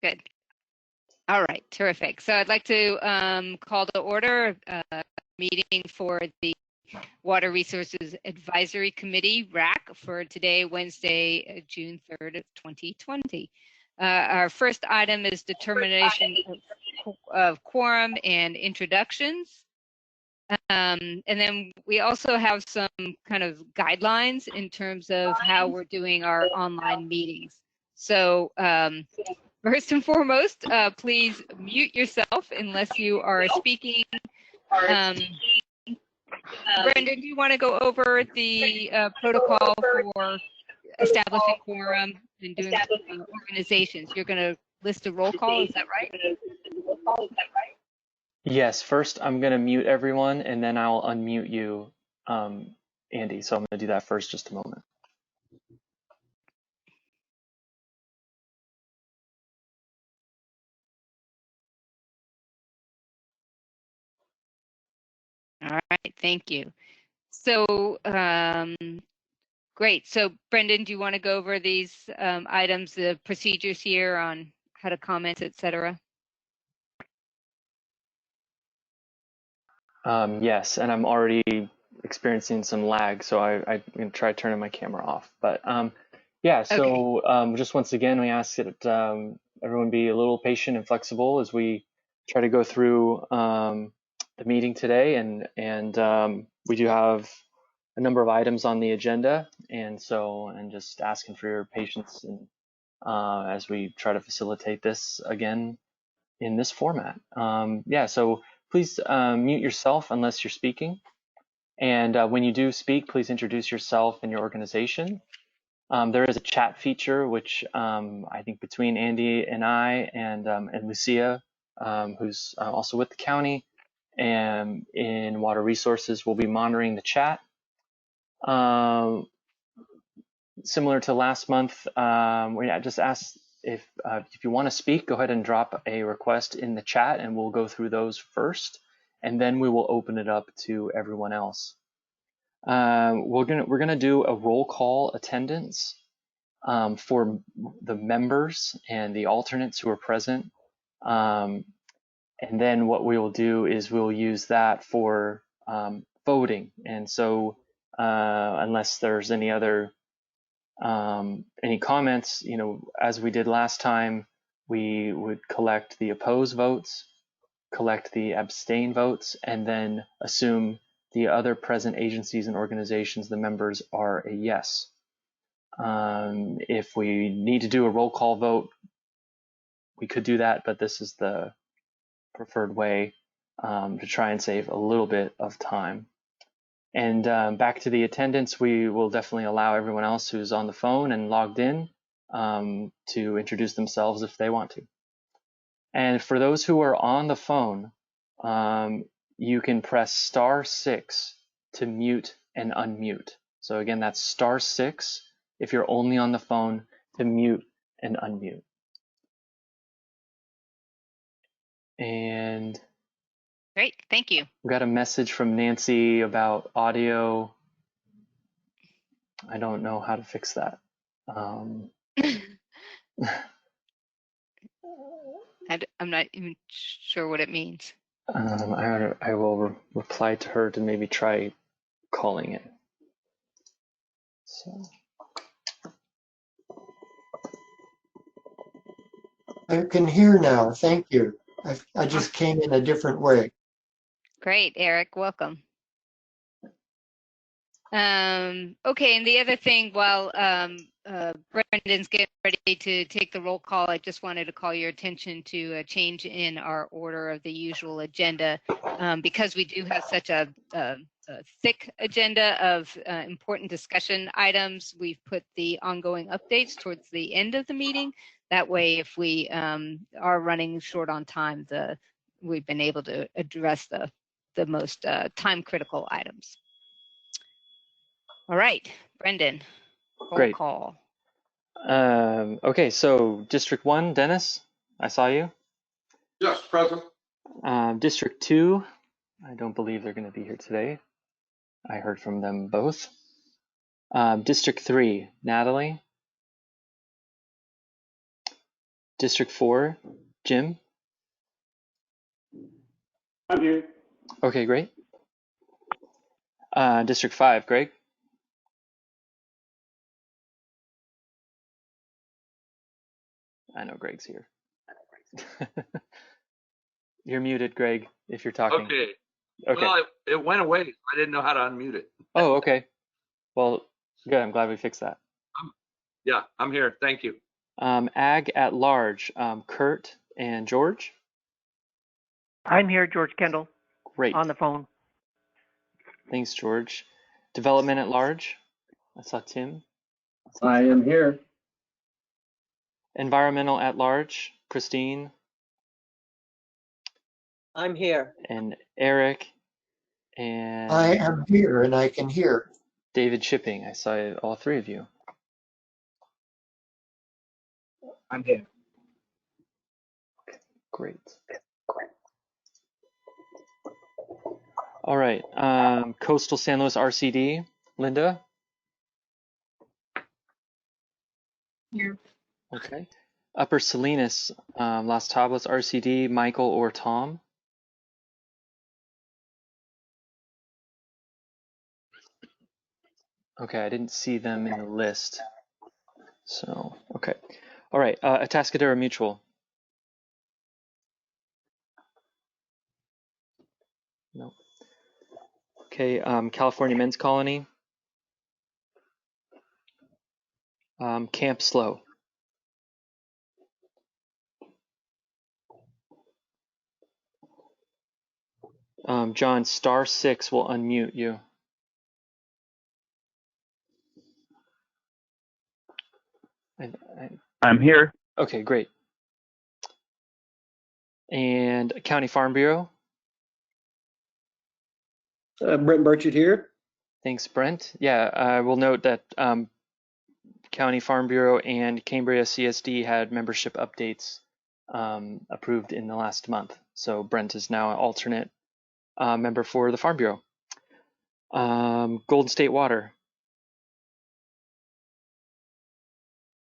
Good. All right, terrific. So I'd like to call to order a meeting for the Water Resources Advisory Committee, WRAC, for today, Wednesday, June 3rd of 2020. Our first item is determination of quorum and introductions. And then we also have some kind of guidelines in terms of how we're doing our online meetings. So first and foremost, please mute yourself unless you are speaking. Brendan, do you want to go over the protocol for establishing quorum and doing organizations? You're going to list a roll call, is that right? Yes, first I'm going to mute everyone and then I'll unmute you, Andy. So I'm going to do that first, just a moment. All right, thank you. So great. So Brendan, do you want to go over these items, the procedures here on how to comment, etc.? Yes, and I'm already experiencing some lag, so I'm going to try turning my camera off. But yeah, so okay. Just once again, we ask that everyone be a little patient and flexible as we try to go through the meeting today, and we do have a number of items on the agenda, and just asking for your patience and as we try to facilitate this again in this format. Yeah, so please mute yourself unless you're speaking. And when you do speak, please introduce yourself and your organization. There is a chat feature, which I think between Andy and I and Lucia, who's also with the county and in Water Resources, will be monitoring the chat. Similar to last month, we just asked if you want to speak, go ahead and drop a request in the chat and we'll go through those first, and then we will open it up to everyone else. We're gonna do a roll call attendance for the members and the alternates who are present. And then what we will do is we'll use that for voting. And so unless there's any other any comments, as we did last time, we would collect the opposed votes, collect the abstain votes, and then assume the other present agencies and organizations, the members, are a yes. If we need to do a roll call vote, we could do that, but this is the preferred way to try and save a little bit of time. And back to the attendance, we will definitely allow everyone else who's on the phone and logged in to introduce themselves if they want to. And for those who are on the phone, you can press *6 to mute and unmute. So again, that's *6 if you're only on the phone to mute and unmute. And great, thank you. We got a message from Nancy about audio. I don't know how to fix that. I'm not even sure what it means. I will reply to her to maybe try calling it. So. I can hear now. Thank you. I just came in a different way. Great, Eric. Welcome. Okay, and the other thing, while Brendan's getting ready to take the roll call, I just wanted to call your attention to a change in our order of the usual agenda. Because we do have such a thick agenda of important discussion items, we've put the ongoing updates towards the end of the meeting. That way, if we are running short on time, we've been able to address the most time-critical items. All right, Brendan, roll call. Okay, so District 1, Dennis, I saw you. Yes, present. District 2, I don't believe they're going to be here today. I heard from them both. District 3, Natalie. District 4, Jim? I'm here. Okay, great. District 5, Greg? I know Greg's here. You're muted, Greg, if you're talking. Okay. Okay. Well, it went away. I didn't know how to unmute it. Oh, okay. Well, good. I'm glad we fixed that. Yeah, I'm here. Thank you. Ag at large, Kurt and George? I'm here, George Kendall, Great. on the phone. Thanks, George. Development at large? I saw Tim. I am here. Environmental at large, Christine I'm here. and Eric and I am here and I can hear. David Shipping. I saw all three of you. I'm here. Great. All right. Coastal San Luis RCD, Linda? Here. Okay. Upper Salinas, Las Tablas RCD, Michael or Tom? Okay, I didn't see them in the list. So, okay. All right, Atascadero Mutual. No. Okay, California Men's Colony. Camp Slow. John, *6 will unmute you. I'm here. Okay, great. And County Farm Bureau. Brent Burchett here. Thanks, Brent. Yeah, I will note that County Farm Bureau and Cambria CSD had membership updates approved in the last month. So Brent is now an alternate member for the Farm Bureau. Golden State Water.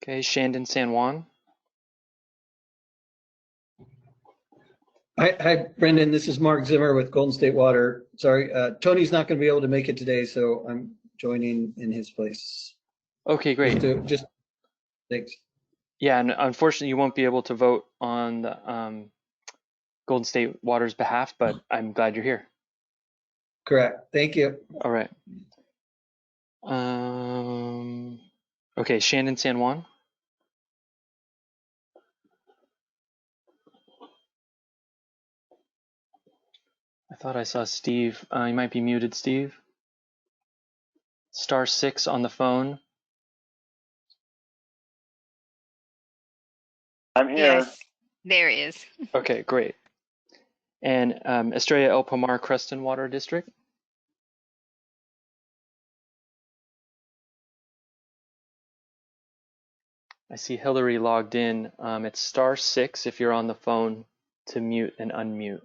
Okay, Shandon San Juan. Hi, Brendan. This is Mark Zimmer with Golden State Water. Sorry, Tony's not going to be able to make it today, so I'm joining in his place. Okay, great. Just thanks. Yeah, and unfortunately, you won't be able to vote on the Golden State Water's behalf, but I'm glad you're here. Correct. Thank you. All right. Okay, Shandon San Juan. I thought I saw Steve. You might be muted, Steve. *6 on the phone. I'm here. Yes, there he is. Okay, great. And Estrella El Pomar Creston Water District. I see Hillary logged in. It's *6 if you're on the phone to mute and unmute.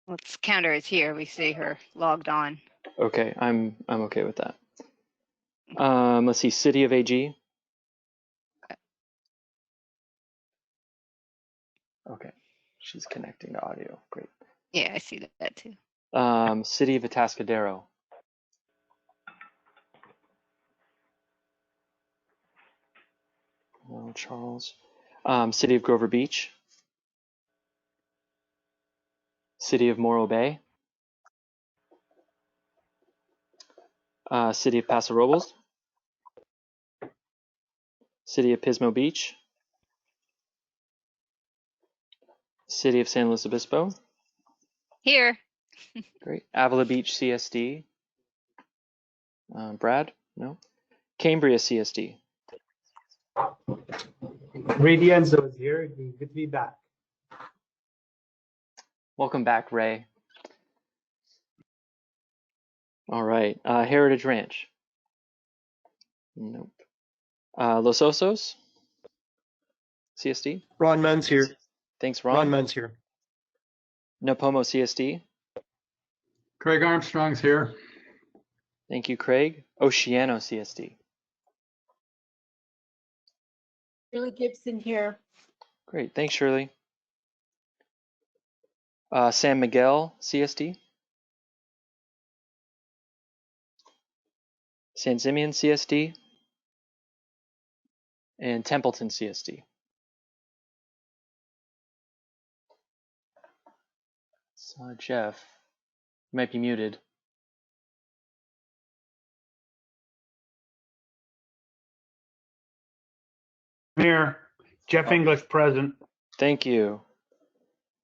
Let's counter is here. We see her logged on. Okay, I'm okay with that. Let's see, City of AG. Okay, she's connecting to audio. Great. Yeah, I see that too. City of Atascadero. No, Charles. City of Grover Beach. City of Morro Bay. City of Paso Robles. City of Pismo Beach. City of San Luis Obispo. Here. Great. Avila Beach CSD. Brad? No. Cambria CSD. Ray Dienzo is here. Good to be back. Welcome back, Ray. All right. Heritage Ranch. Nope. Los Osos CSD. Ron Munn's here. Thanks, Ron Ron. Munn's here. Napomo CSD. Craig Armstrong's here. Thank you, Craig. Oceano CSD. Shirley Gibson here. Great. Thanks, Shirley. San Miguel CSD. San Simeon CSD. And Templeton CSD. Jeff, you might be muted. Here. Jeff English present. Thank you.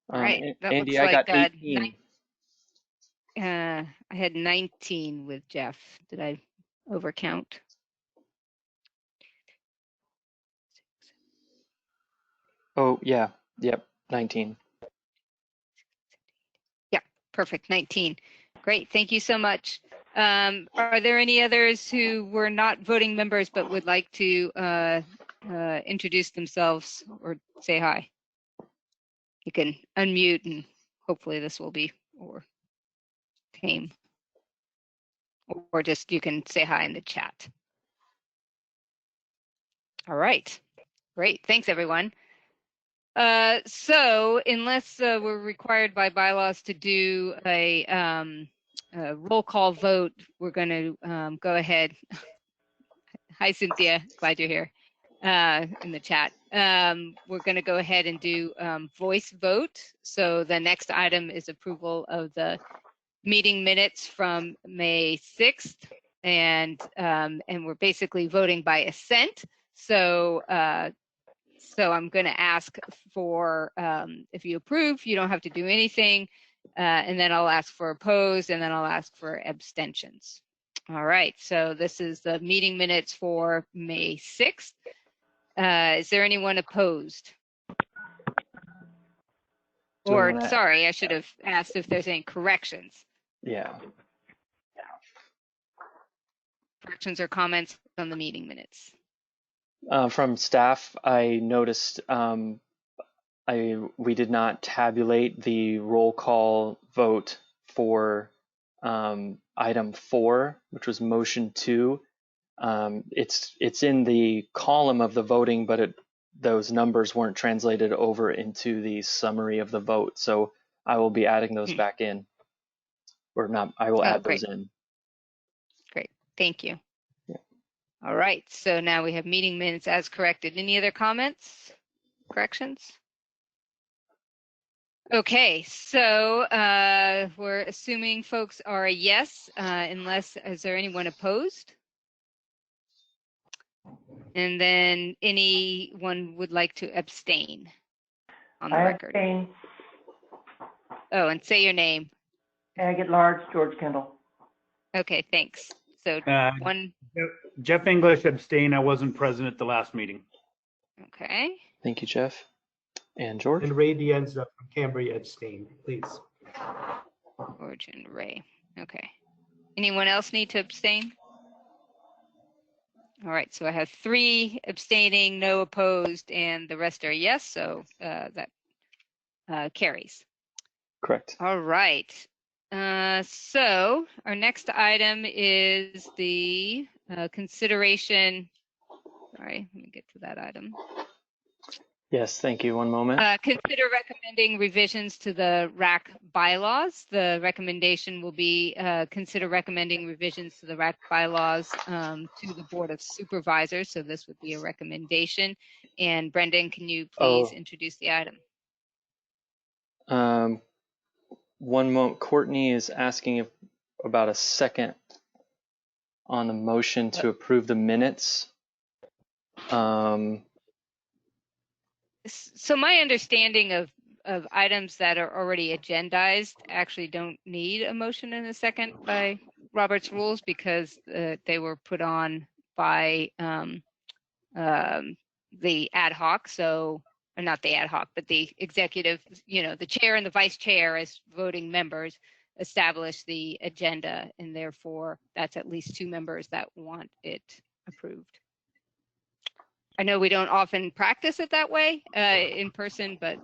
All right, that Andy, looks I got like 18. I had 19 with Jeff. Did I overcount? Oh, yeah. Yep, 19. Yeah, perfect, 19. Great, thank you so much. Are there any others who were not voting members but would like to introduce themselves or say hi? You can unmute and hopefully this will be or tame. Or just you can say hi in the chat. All right, great, thanks everyone. So unless we're required by bylaws to do a roll call vote, we're going to go ahead. Hi, Cynthia. Glad you're here in the chat. We're going to go ahead and do voice vote. So the next item is approval of the meeting minutes from May 6th. And we're basically voting by assent. So so I'm going to ask for, if you approve, you don't have to do anything. And then I'll ask for opposed, and then I'll ask for abstentions. All right, so this is the meeting minutes for May 6th. Is there anyone opposed? Or, sorry, I should have asked if there's any corrections. Yeah. Corrections or comments on the meeting minutes? From staff, I noticed we did not tabulate the roll call vote for item 4, which was motion 2. It's in the column of the voting, but those numbers weren't translated over into the summary of the vote. So I will be adding those back in, or not. I will add those in. Great, thank you. Yeah. All right, so now we have meeting minutes as corrected. Any other comments, corrections? Okay, so we're assuming folks are a yes, unless, is there anyone opposed? And then anyone would like to abstain on the record? Abstain. Oh, and say your name. Ag at large, George Kendall. Okay, thanks. So one. Jeff English abstained. I wasn't present at the last meeting. Okay. Thank you, Jeff. And George? And Ray Dienza from Cambria abstained, please. George and Ray. Okay. Anyone else need to abstain? All right, so I have 3 abstaining, no opposed, and the rest are yes, so that carries. Correct. All right. So our next item is the consideration. Sorry, let me get to that item. Yes, thank you. One moment. Consider recommending revisions to the WRAC bylaws. The recommendation will be consider recommending revisions to the WRAC bylaws to the Board of Supervisors. So this would be a recommendation. And Brendan, can you please introduce the item? One moment. Courtney is asking about a second on the motion to approve the minutes. So my understanding of items that are already agendized actually don't need a motion and a second by Robert's rules because they were put on by the ad hoc. So, or not the ad hoc, but the executive, the chair and the vice chair as voting members establish the agenda, and therefore that's at least 2 members that want it approved. I know we don't often practice it that way in person, but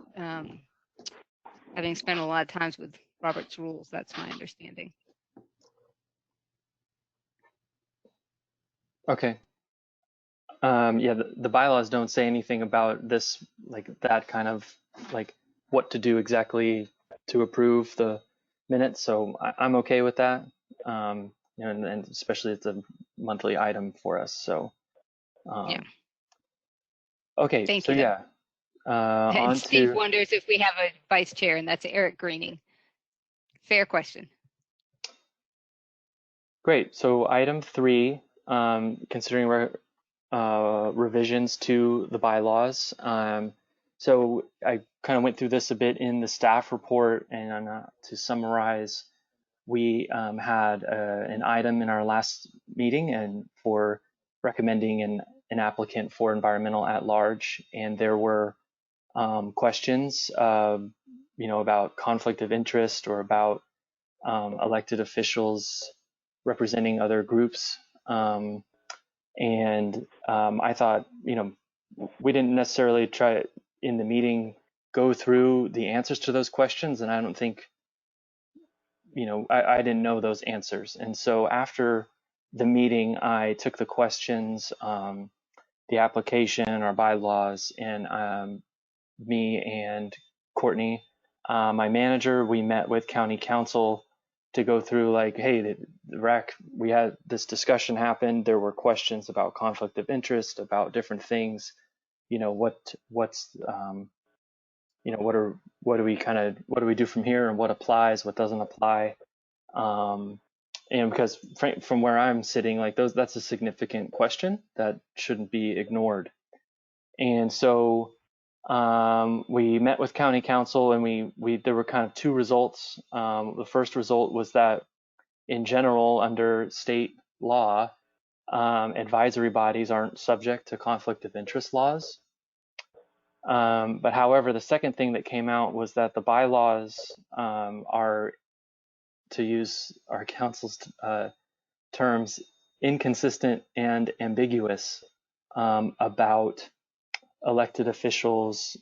having spent a lot of times with Robert's rules, that's my understanding. Okay. Yeah, the bylaws don't say anything about this, like that kind of like what to do exactly to approve the minutes. So I'm okay with that. And especially it's a monthly item for us. So, Yeah. Okay. Thank So you, though. yeah, And on Steve to, wonders if we have a vice chair, and that's Eric Greening. Fair question. great. So item 3, considering revisions to the bylaws. So I kind of went through this a bit in the staff report, and to summarize, we had an item in our last meeting and for recommending an applicant for environmental at large, and there were questions, about conflict of interest or about elected officials representing other groups. I thought, we didn't necessarily try in the meeting go through the answers to those questions, and I don't think, I didn't know those answers. And so after the meeting, I took the questions, the application, our bylaws, and me and Courtney, my manager, we met with county council to go through like, hey, the WRAC, we had this discussion happen. There were questions about conflict of interest, about different things. What do we do from here, and what applies, what doesn't apply. And because from where I'm sitting, like that's a significant question that shouldn't be ignored. And so we met with county council, and there were kind of 2 results. The first result was that in general, under state law, advisory bodies aren't subject to conflict of interest laws. But however, the second thing that came out was that the bylaws are, to use our council's terms, inconsistent and ambiguous about elected officials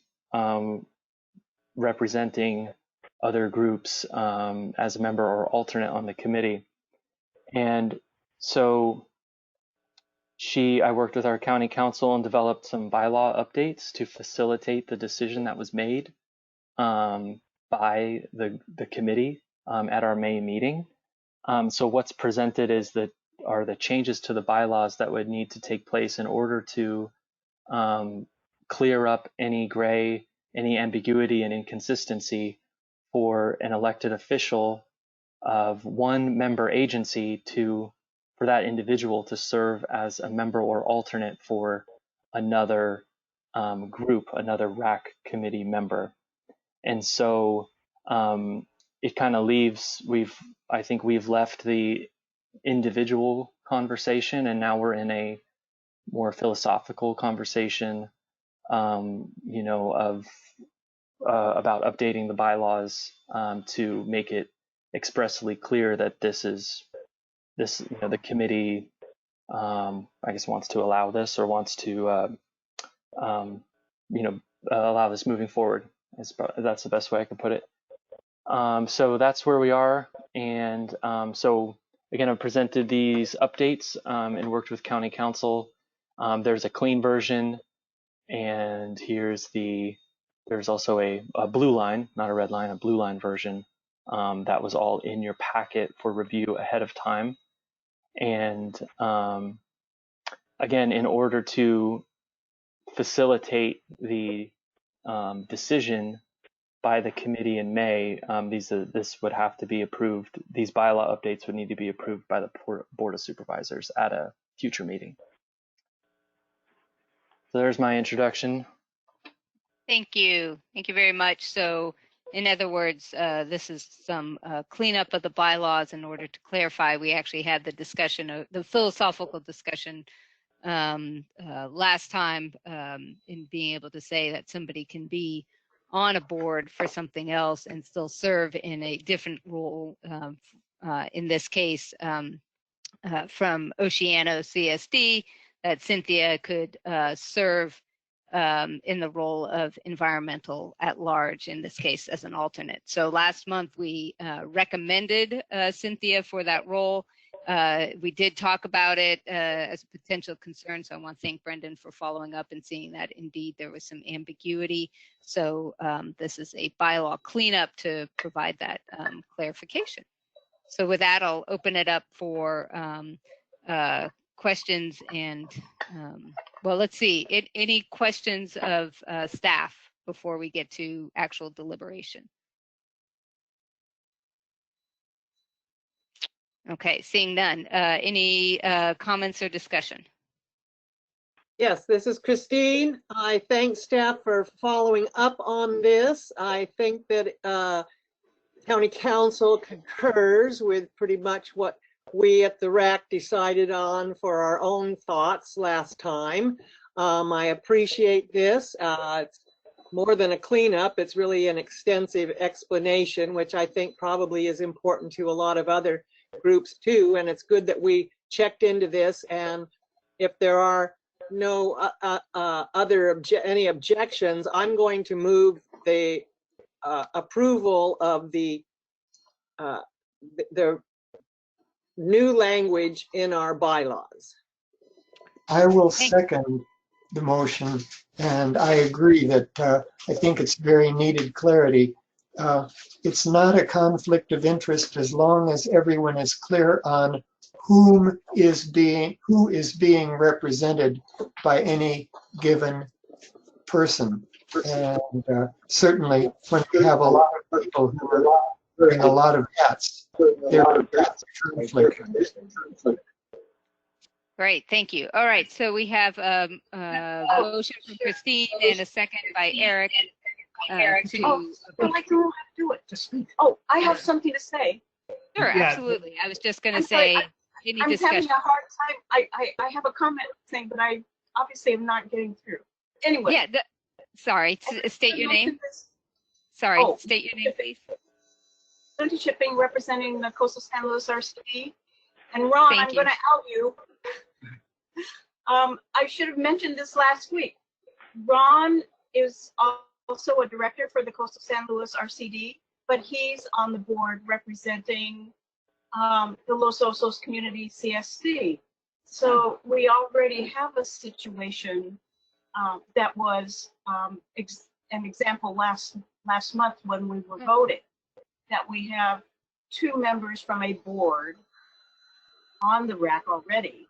representing other groups as a member or alternate on the committee. And so I worked with our county council and developed some bylaw updates to facilitate the decision that was made by the committee at our May meeting. So what's presented are the changes to the bylaws that would need to take place in order to clear up any gray, any ambiguity and inconsistency for an elected official of one member agency for that individual to serve as a member or alternate for another group, another WRAC committee member. And so it kind of leaves, I think we've left the individual conversation, and now we're in a more philosophical conversation, about updating the bylaws to make it expressly clear that the committee, I guess, wants to allow this, or wants to, allow this moving forward. That's the best way I can put it. So that's where we are. And so again, I presented these updates and worked with county council. There's a clean version, and there's also a blue line, not a red line, a blue line version that was all in your packet for review ahead of time. And again, in order to facilitate the decision by the committee in May, this would have to be approved. These bylaw updates would need to be approved by the Board of Supervisors at a future meeting. So there's my introduction. Thank you. Thank you very much. So in other words, this is some cleanup of the bylaws in order to clarify. We actually had the discussion, the philosophical discussion last time in being able to say that somebody can be on a board for something else and still serve in a different role, in this case, from Oceano CSD, that Cynthia could serve in the role of environmental at large, in this case as an alternate. So last month we recommended Cynthia for that role. We did talk about it as a potential concern, so I want to thank Brendan for following up and seeing that indeed there was some ambiguity. So this is a bylaw cleanup to provide that clarification. So with that, I'll open it up for questions and, well, let's see, any questions of staff before we get to actual deliberation? Okay, seeing none. Any comments or discussion? Yes, this is Christine. I thank staff for following up on this. I think that County Council concurs with pretty much what we at the WRAC decided on for our own thoughts last time. I appreciate this. It's more than a cleanup. It's really an extensive explanation, which I think probably is important to a lot of other groups too. And it's good that we checked into this. And if there are no any objections, I'm going to move the approval of the new language in our bylaws. I will second the motion, and I agree that I think it's very needed clarity. It's not a conflict of interest as long as everyone is clear on who is being represented by any given person. And certainly when we have a lot of people who are wearing a lot of hats, there's a conflict. Great, thank you. All right, so we have a motion from Christine and a second by Eric. Well, I don't know how to do it. Just speak. Oh, I have something to say. Sure, Yeah. absolutely. I was just going to I'm say, sorry, any I'm discussion? having a hard time. I have a comment thing, but I obviously am not getting through. Anyway. Yeah, sorry, state your name. Sorry, state your name, please. Cynthia Shipping, representing the Coastal San Luis RCD. And Ron, Thank I'm going to out you. I should have mentioned this last week. Ron is also a director for the Coastal San Luis RCD, but he's on the board representing the Los Osos Community CSC. So we already have a situation that was an example last month when we were voting, that we have 2 members from a board on the WRAC already,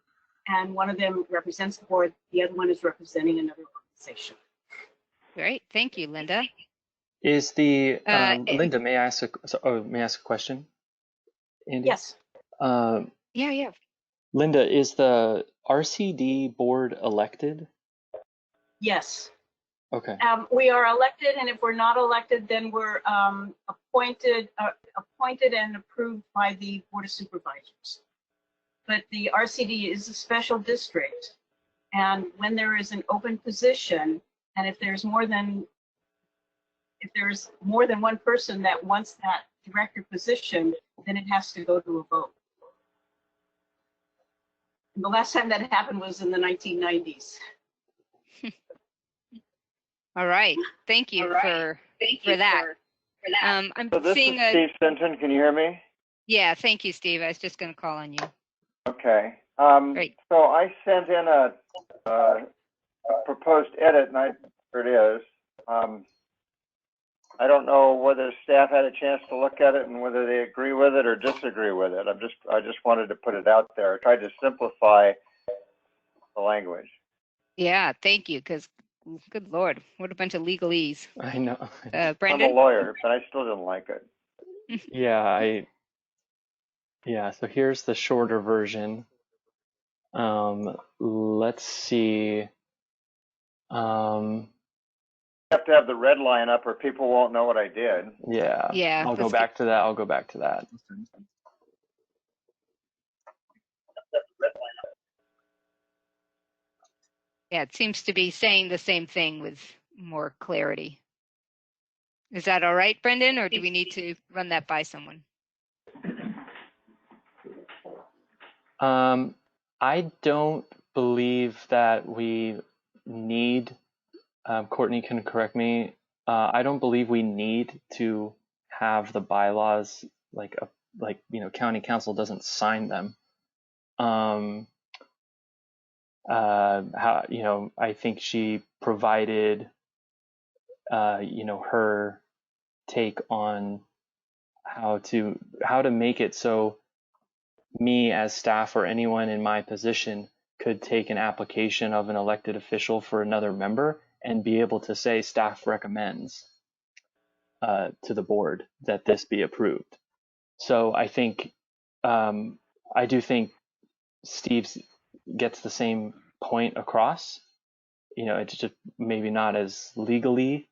and one of them represents the board, the other one is representing another organization. Great, thank you, Linda. Is the Linda? May I ask a question? Andy? Yes. Yeah. Linda, is the RCD board elected? Yes. Okay. We are elected, and if we're not elected, then we're appointed and approved by the Board of Supervisors. But the RCD is a special district, and when there is an open position, and if there's more than one person that wants that director position, then it has to go to a vote. And the last time that happened was in the 1990s. All right, thank you for that. I'm So this seeing is Steve Sinton. Can you hear me? Yeah, thank you, Steve. I was just going to call on you. Okay. Great. So I sent in a proposed edit, and here it is. I don't know whether staff had a chance to look at it and whether they agree with it or disagree with it. I just wanted to put it out there. I tried to simplify the language. Yeah, thank you, because good Lord, what a bunch of legalese. I know. Brendan? I'm a lawyer, but I still didn't like it. Yeah, so here's the shorter version. Let's see. You have to have the red line up or people won't know what I did. Yeah. I'll go back to that. Yeah, it seems to be saying the same thing with more clarity. Is that all right, Brendan, or do we need to run that by someone? I don't believe that we need, Courtney can correct me, I don't believe we need to have the bylaws like county council doesn't sign them. I think she provided her take on how to make it so me as staff or anyone in my position could take an application of an elected official for another member and be able to say staff recommends to the board that this be approved. So I think I do think Steve gets the same point across. It's just maybe not as legally.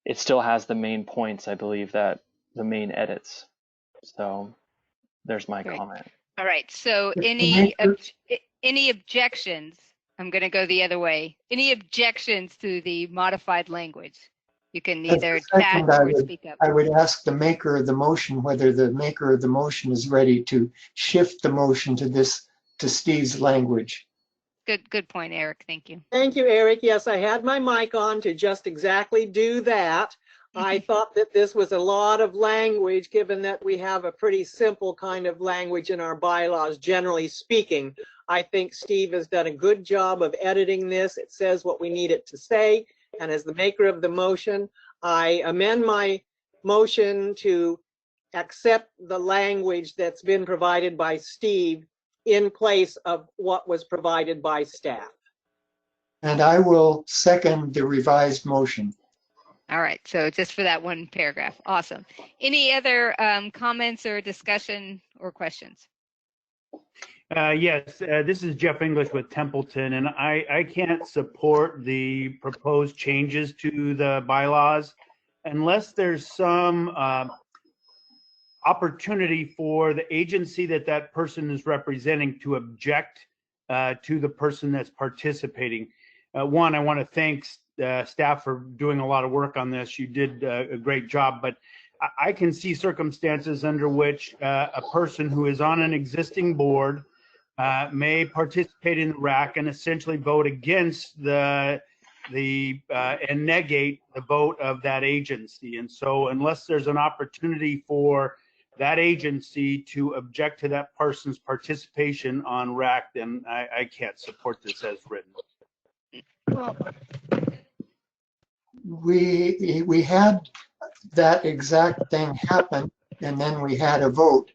It still has the main points, I believe, that the main edits. So there's my comment. All right. So The any objections? I'm going to go the other way. Any objections to the modified language? You can As either a chat second, or speak up. I would ask the maker of the motion whether the maker of the motion is ready to shift the motion to Steve's language. Good point, Eric. Thank you. Thank you, Eric. Yes, I had my mic on to just exactly do that. I thought that this was a lot of language, given that we have a pretty simple kind of language in our bylaws, generally speaking. I think Steve has done a good job of editing this. It says what we need it to say. And as the maker of the motion, I amend my motion to accept the language that's been provided by Steve in place of what was provided by staff. And I will second the revised motion. All right. So just for that one paragraph. Awesome. Any other comments or discussion or questions? Yes, this is Jeff English with Templeton, and I can't support the proposed changes to the bylaws unless there's some opportunity for the agency that person is representing to object to the person that's participating. One, I want to thank staff for doing a lot of work on this. You did a great job, but I can see circumstances under which a person who is on an existing board may participate in the WRAC and essentially vote against and negate the vote of that agency. And so unless there's an opportunity for that agency to object to that person's participation on WRAC, then I can't support this as written. We had that exact thing happen, and then we had a vote,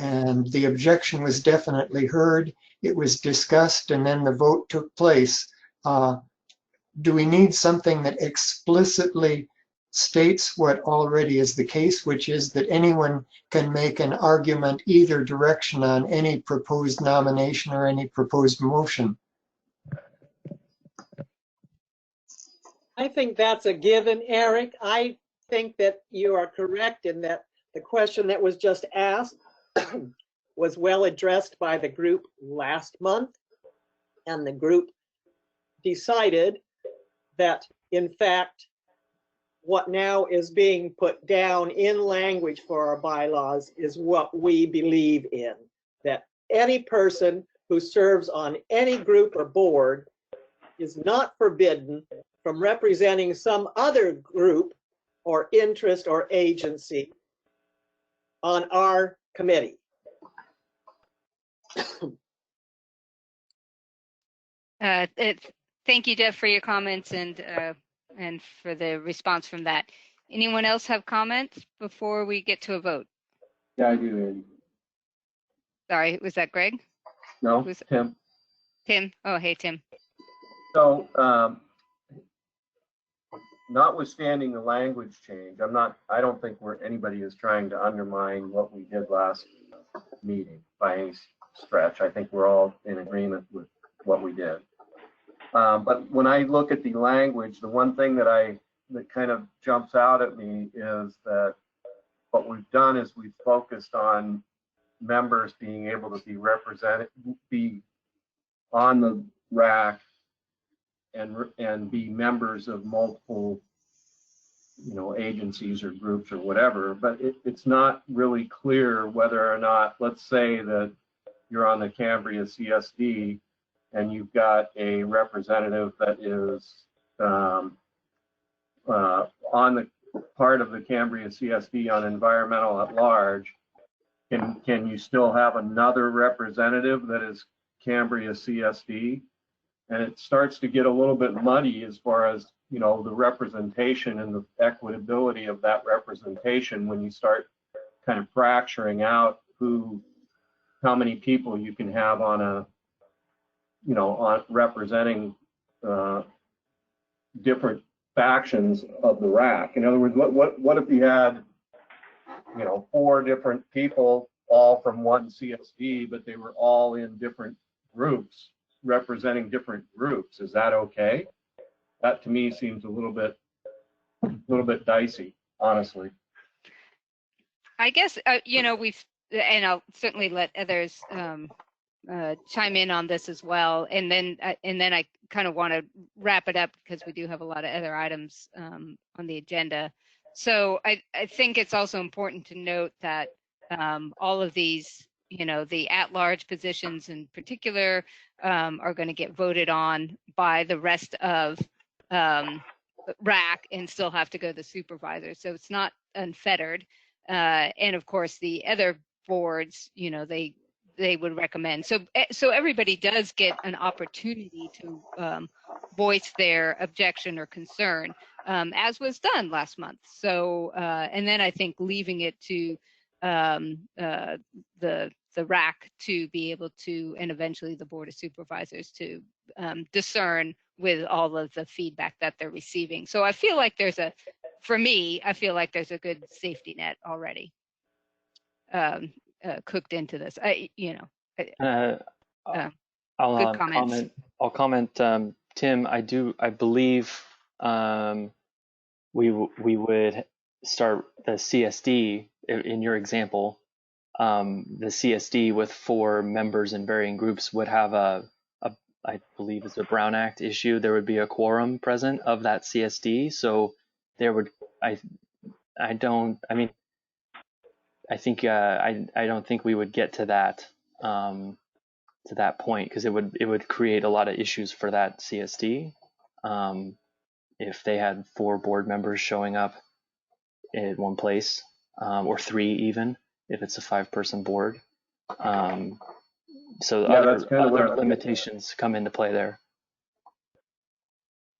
and the objection was definitely heard. It was discussed, and then the vote took place. Do we need something that explicitly states what already is the case, which is that anyone can make an argument either direction on any proposed nomination or any proposed motion? I think that's a given, Eric. I think that you are correct in that the question that was just asked was well addressed by the group last month, and the group decided that, in fact, what now is being put down in language for our bylaws is what we believe in, that any person who serves on any group or board is not forbidden from representing some other group or interest or agency on our committee. Thank you, Jeff, for your comments and for the response from that. Anyone else have comments before we get to a vote? Yeah, I do, Andy. Sorry, was that Greg? No, Tim. Tim. Oh, hey, Tim. So, notwithstanding the language change, I don't think anybody is trying to undermine what we did last meeting by any stretch. I think we're all in agreement with what we did. But when I look at the language, the one thing that kind of jumps out at me is that what we've done is we've focused on members being able to be represented, be on the WRAC and be members of multiple agencies or groups or whatever, but it's not really clear whether or not, let's say that you're on the Cambria CSD and you've got a representative that is on the part of the Cambria CSD on environmental at large. Can you still have another representative that is Cambria CSD? And it starts to get a little bit muddy as far as, the representation and the equitability of that representation when you start kind of fracturing out how many people you can have on on representing different factions of the WRAC. In other words, what if you had, 4 different people all from one CSD, but they were all in different groups representing different groups? Is that okay? That to me seems a little bit dicey, honestly. I guess, and I'll certainly let others chime in on this as well. And then I kind of want to wrap it up because we do have a lot of other items on the agenda. So I think it's also important to note that all of these, the at-large positions in particular are going to get voted on by the rest of WRAC and still have to go to the supervisor. So it's not unfettered. And of course, the other boards, they would recommend. So everybody does get an opportunity to voice their objection or concern, as was done last month. So, and then I think leaving it to the WRAC to be able to, and eventually the Board of Supervisors to discern with all of the feedback that they're receiving. So I feel like for me, I feel like there's a good safety net already cooked into this. I'll good comments. comment. Tim, I believe we would start the CSD in your example. The CSD with 4 members in varying groups would have I believe it's a Brown Act issue. There would be a quorum present of that CSD. So there would, I don't think we would get to that point because it would create a lot of issues for that CSD. If they had 4 board members showing up at one place, or 3 even, if it's a 5-person board. So other limitations come into play there.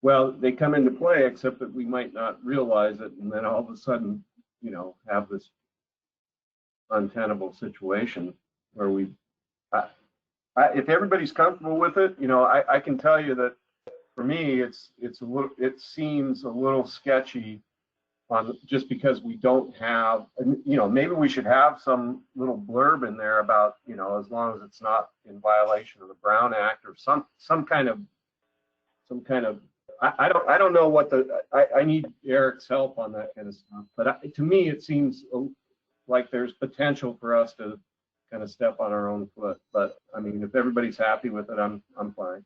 Well, they come into play, except that we might not realize it, and then all of a sudden, have this untenable situation where if everybody's comfortable with it, I can tell you that for me, it seems a little sketchy just because we don't have, maybe we should have some little blurb in there about, as long as it's not in violation of the Brown Act or some kind of, I don't know what I need Eric's help on that kind of stuff. But to me, it seems like there's potential for us to kind of step on our own foot. But I mean, if everybody's happy with it, I'm fine.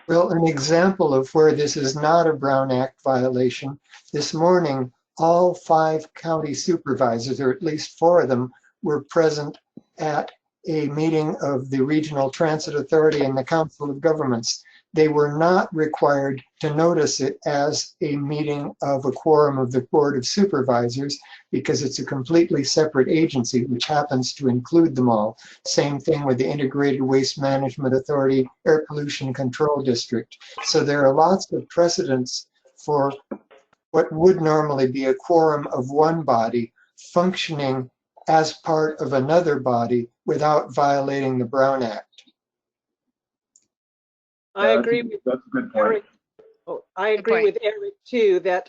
Well, an example of where this is not a Brown Act violation, this morning, all 5 county supervisors, or at least 4 of them, were present at a meeting of the Regional Transit Authority and the Council of Governments. They were not required to notice it as a meeting of a quorum of the Board of Supervisors because it's a completely separate agency, which happens to include them all. Same thing with the Integrated Waste Management Authority, Air Pollution Control District. So there are lots of precedents for what would normally be a quorum of one body functioning as part of another body without violating the Brown Act. I agree with that's a good point. Eric. I agree with Eric too that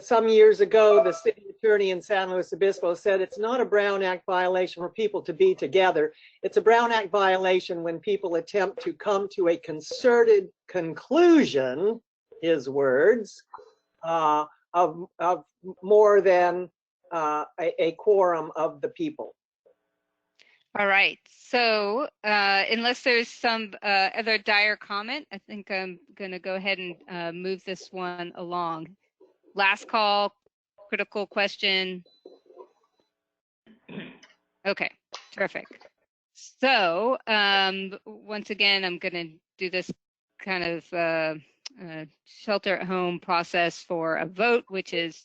some years ago the city attorney in San Luis Obispo said it's not a Brown Act violation for people to be together. It's a Brown Act violation when people attempt to come to a concerted conclusion, his words, of more than a quorum of the people. All right. So unless there's some other dire comment, I think I'm going to go ahead and move this one along. last call, critical question. Okay, terrific. So once again, I'm going to do this kind of shelter at home process for a vote, which is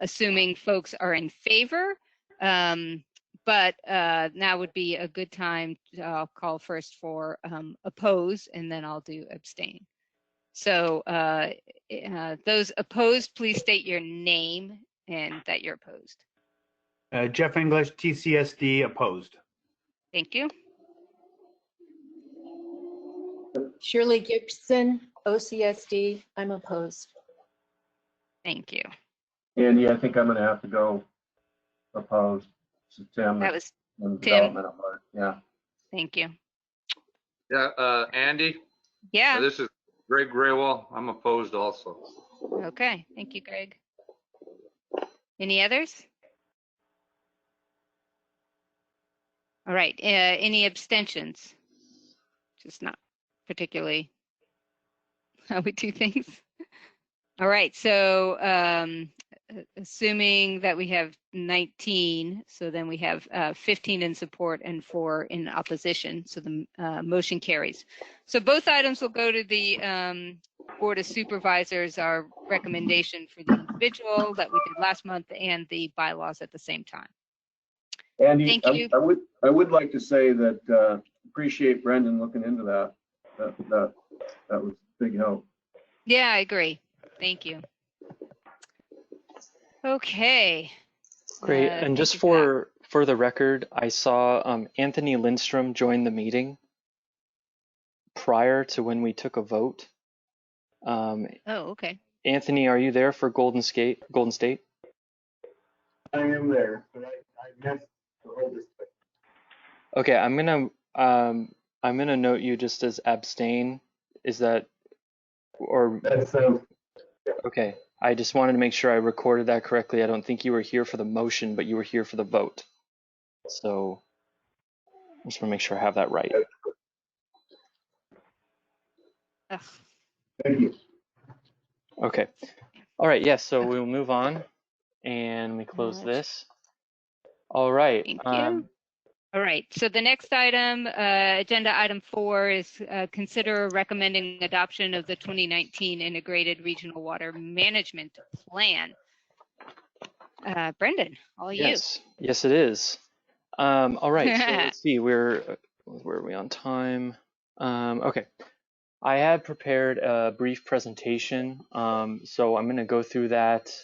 assuming folks are in favor. But now would be a good time. I'll call first for oppose, and then I'll do abstain. So those opposed, please state your name and that you're opposed. Jeff English, TCSD, opposed. Thank you. Shirley Gibson, OCSD, I'm opposed. Thank you. Andy, I think I'm going to have to go opposed. So Tim, That was and Tim. development at heart. Yeah. Thank you. Yeah, Andy, Yeah. this is Greg Graywall. I'm opposed also. Okay. Thank you, Greg. Any others? All right. Any abstentions? Just not particularly how we do things. All right. So assuming that we have 19, so then we have 15 in support and 4 in opposition. So the motion carries. So both items will go to the Board of Supervisors, our recommendation for the individual that we did last month and the bylaws at the same time. Andy, Thank you. I would like to say that appreciate Brendan looking into that. That was big help. Yeah, I agree. Thank you. Okay. Great. And just for the record, I saw Anthony Lindstrom join the meeting prior to when we took a vote. Oh, okay. Anthony, are you there for Golden State? I am there, but I missed the whole discussion. Okay, I'm gonna note you just as abstain. Is that or? That's okay. I just wanted to make sure I recorded that correctly. I don't think you were here for the motion, but you were here for the vote. So I just want to make sure I have that right. Ugh. Thank you. Okay. All right. Yes. So we'll move on, and we close this. All right. Thank you. All right. So the next item, agenda item 4, is consider recommending adoption of the 2019 Integrated Regional Water Management Plan. Brendan, all you. Yes, it is. All right. So let's see. Where are we on time? Okay. I had prepared a brief presentation, so I'm going to go through that.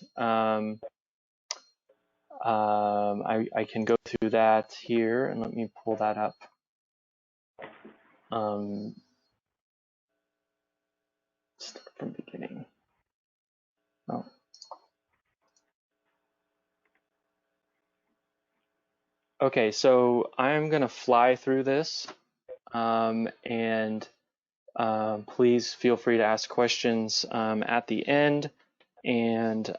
I can go through that here, and let me pull that up. Start from the beginning. Oh. Okay, so I'm going to fly through this, and please feel free to ask questions at the end, and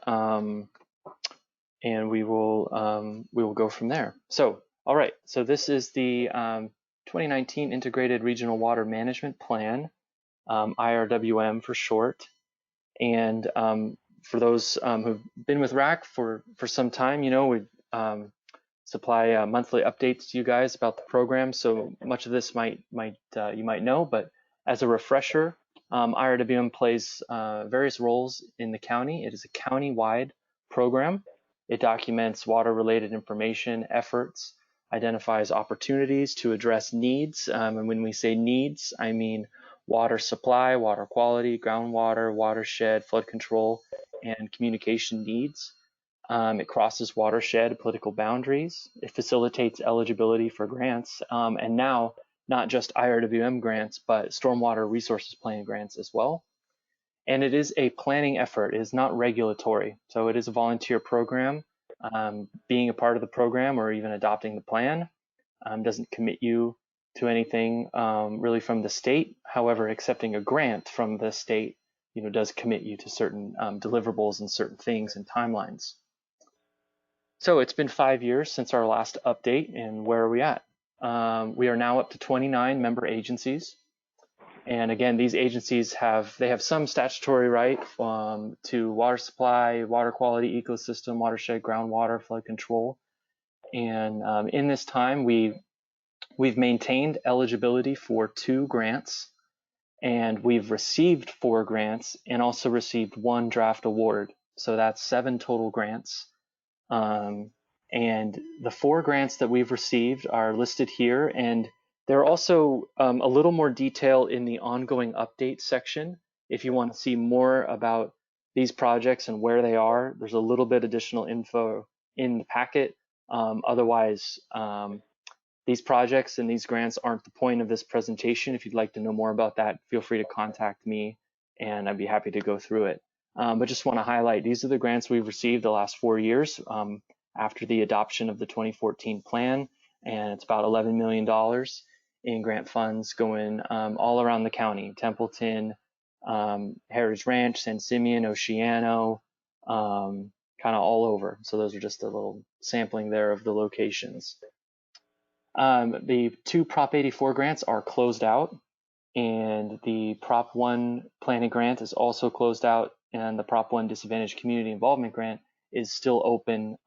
we will go from there. So, all right. So this is the 2019 Integrated Regional Water Management Plan, IRWM for short. And for those who've been with WRAC for some time, you know, we supply monthly updates to you guys about the program. So much of this you might know, but as a refresher, IRWM plays various roles in the county. It is a county-wide program. It documents water-related information, efforts, identifies opportunities to address needs. And when we say needs, I mean water supply, water quality, groundwater, watershed, flood control, and communication needs. It crosses watershed political boundaries. It facilitates eligibility for grants, and now not just IRWM grants, but Stormwater Resources Plan grants as well. And it is a planning effort. It is not regulatory. So it is a volunteer program. Being a part of the program or even adopting the plan doesn't commit you to anything really from the state. However, accepting a grant from the state, you know, does commit you to certain deliverables and certain things and timelines. So it's been 5 years since our last update, and where are we at? We are now up to 29 member agencies. And again, these agencies have some statutory right to water supply, water quality, ecosystem, watershed, groundwater, flood control. And in this time, we've maintained eligibility for 2 grants, and we've received 4 grants and also received 1 draft award. So that's 7 total grants. And the 4 grants that we've received are listed here, and there are also a little more detail in the ongoing update section. If you want to see more about these projects and where they are, there's a little bit additional info in the packet. Otherwise, these projects and these grants aren't the point of this presentation. If you'd like to know more about that, feel free to contact me and I'd be happy to go through it. But just want to highlight, these are the grants we've received the last 4 years after the adoption of the 2014 plan, and it's about $11 million in grant funds going all around the county: Templeton, Heritage Ranch, San Simeon, Oceano, kind of all over. So those are just a little sampling there of the locations. The 2 Prop 84 grants are closed out, and the Prop 1 planning grant is also closed out, and the Prop 1 disadvantaged community involvement grant is still open.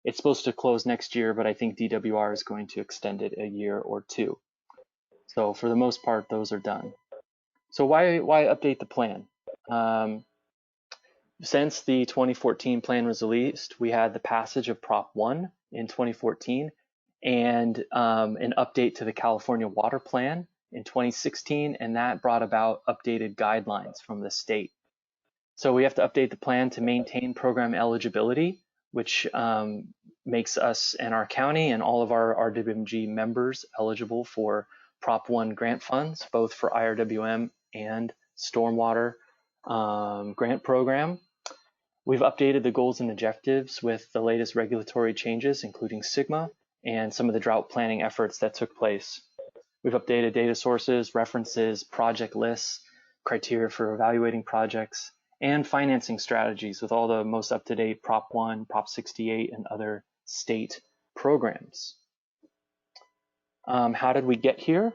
It's supposed to close next year, but I think DWR is going to extend it a year or 2. So for the most part, those are done. So why update the plan? Since the 2014 plan was released, we had the passage of Prop 1 in 2014 and an update to the California Water Plan in 2016, and that brought about updated guidelines from the state. So we have to update the plan to maintain program eligibility, which makes us and our county and all of our RWMG members eligible for Prop 1 grant funds, both for IRWM and stormwater grant program. We've updated the goals and objectives with the latest regulatory changes, including SGMA and some of the drought planning efforts that took place. We've updated data sources, references, project lists, criteria for evaluating projects, and financing strategies with all the most up-to-date Prop 1, Prop 68, and other state programs. How did we get here?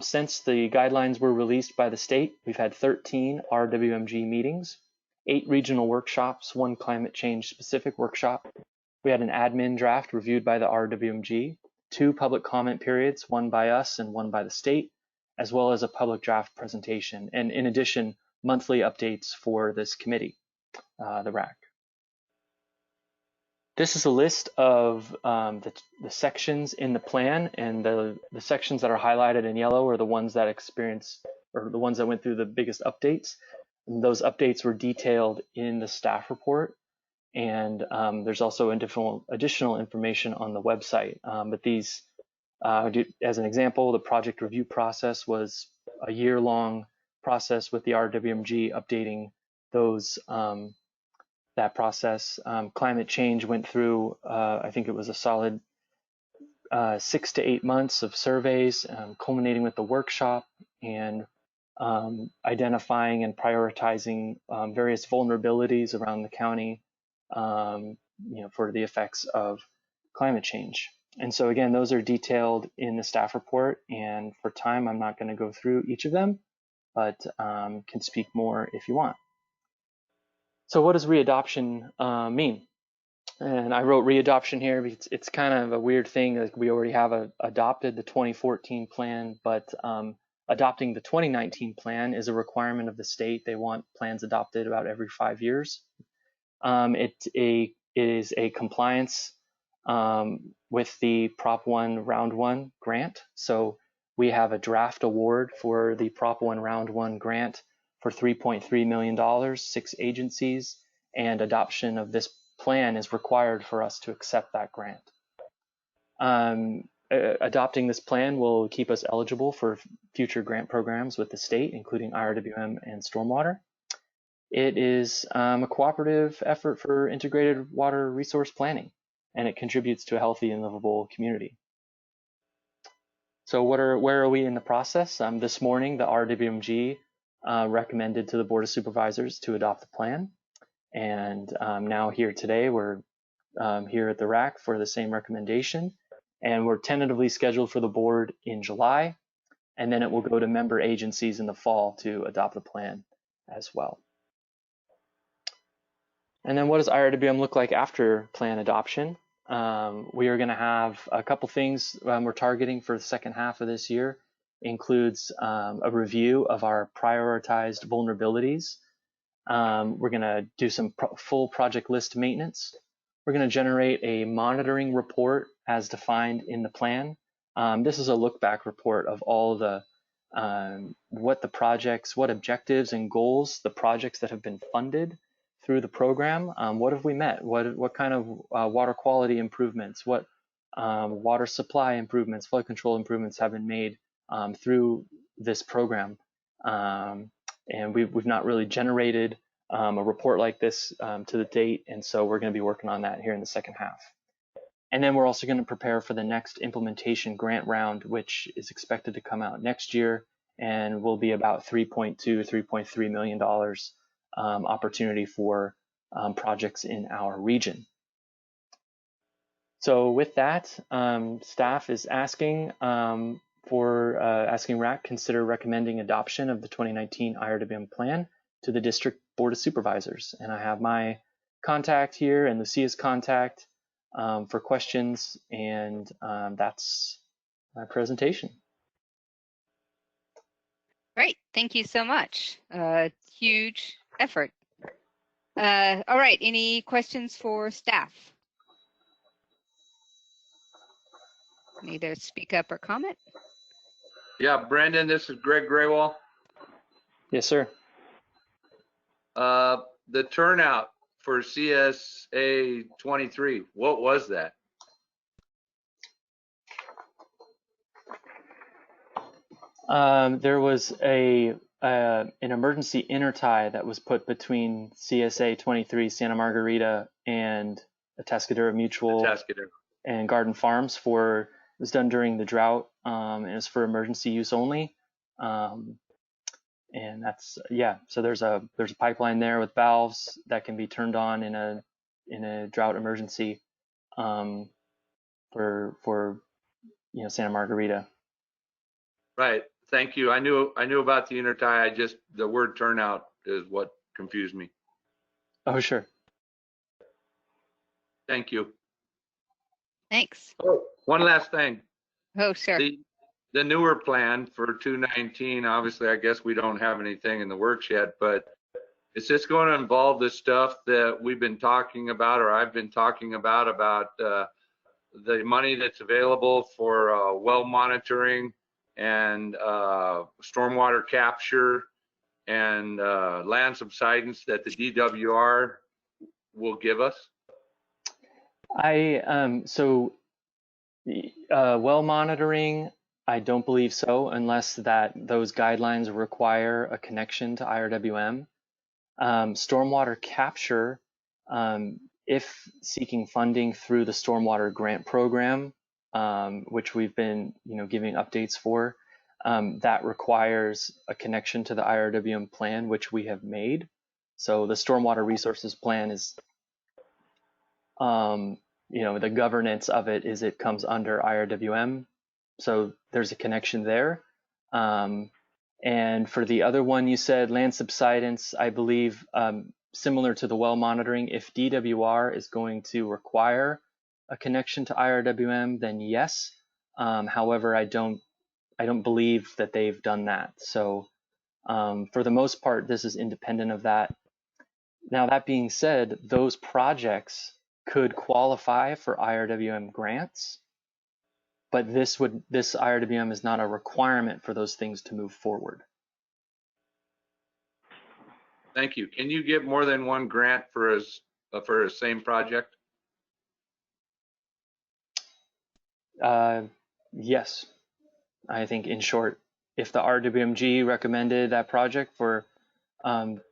Since the guidelines were released by the state, we've had 13 RWMG meetings, 8 regional workshops, 1 climate change specific workshop. We had an admin draft reviewed by the RWMG, 2 public comment periods, 1 by us and 1 by the state, as well as a public draft presentation, and in addition, monthly updates for this committee, the WRAC. This is a list of the sections in the plan, and the sections that are highlighted in yellow are the ones that the ones that went through the biggest updates. And those updates were detailed in the staff report, and there's also additional information on the website. But these, as an example, the project review process was a year-long process with the RWMG updating those that process. Climate change went through, I think it was a solid 6 to 8 months of surveys, culminating with the workshop and identifying and prioritizing various vulnerabilities around the county, for the effects of climate change. And so again, those are detailed in the staff report, and for time, I'm not going to go through each of them, but can speak more if you want. So what does readoption mean? And I wrote readoption here because it's kind of a weird thing. Like, we already have adopted the 2014 plan, but adopting the 2019 plan is a requirement of the state. They want plans adopted about every 5 years. It is a compliance with the Prop 1 Round 1 grant. So we have a draft award for the Prop 1 Round 1 grant for $3.3 million, 6 agencies, and adoption of this plan is required for us to accept that grant. Adopting this plan will keep us eligible for future grant programs with the state, including IRWM and stormwater. It is a cooperative effort for integrated water resource planning, and it contributes to a healthy and livable community. So where are we in the process? This morning, the RWMG recommended to the Board of Supervisors to adopt the plan. And now here today, we're here at the WRAC for the same recommendation. And we're tentatively scheduled for the board in July. and then it will go to member agencies in the fall to adopt the plan as well. And then what does IRWM look like after plan adoption? We are going to have a couple things we're targeting for the second half of this year. Includes a review of our prioritized vulnerabilities. We're going to do some full project list maintenance. We're going to generate a monitoring report as defined in the plan. This is a look back report of all the what the projects, what objectives and goals the projects that have been funded through the program. What have we met? What kind of water quality improvements? What water supply improvements, flood control improvements have been made through this program? And we've not really generated a report like this to the date, and so we're going to be working on that here in the second half. And then we're also going to prepare for the next implementation grant round, which is expected to come out next year and will be about $3.2, $3.3 million opportunity for projects in our region. So with that, staff is asking asking RAC consider recommending adoption of the 2019 IRWM plan to the District Board of Supervisors. And I have my contact here and Lucia's contact for questions, and that's my presentation. Great, thank you so much. Huge effort. All right, any questions for staff? Either speak up or comment. Yeah, Brendan, this is Greg Graywall. Yes, sir. The turnout for CSA 23, what was that? There was an emergency intertie that was put between CSA 23 Santa Margarita and Atascadero Mutual and Garden Farms it was done during the drought, and it was for emergency use only. And that's, yeah, so there's a pipeline there with valves that can be turned on in a drought emergency for Santa Margarita. Right. Thank you. I knew about the intertie. The word turnout is what confused me. Oh, sure. Thank you. Thanks. Oh, one last thing. Oh, sure. The newer plan for 219, obviously, I guess we don't have anything in the works yet, but is this going to involve the stuff that we've been talking about, or I've been talking about the money that's available for well monitoring and stormwater capture and land subsidence that the DWR will give us? Well monitoring, I don't believe so, unless those guidelines require a connection to IRWM. Stormwater capture, if seeking funding through the stormwater grant program, which we've been giving updates for, that requires a connection to the IRWM plan, which we have made. So the stormwater resources plan is the governance of it comes under IRWM. So there's a connection there. And for the other one you said, land subsidence, I believe similar to the well monitoring, if DWR is going to require a connection to IRWM, then yes. However, I don't believe that they've done that. So for the most part, this is independent of that. Now, that being said, those projects could qualify for IRWM grants, but this IRWM is not a requirement for those things to move forward. Thank you. Can you get more than one grant for a same project? Yes. I think in short, if the RWMG recommended that project for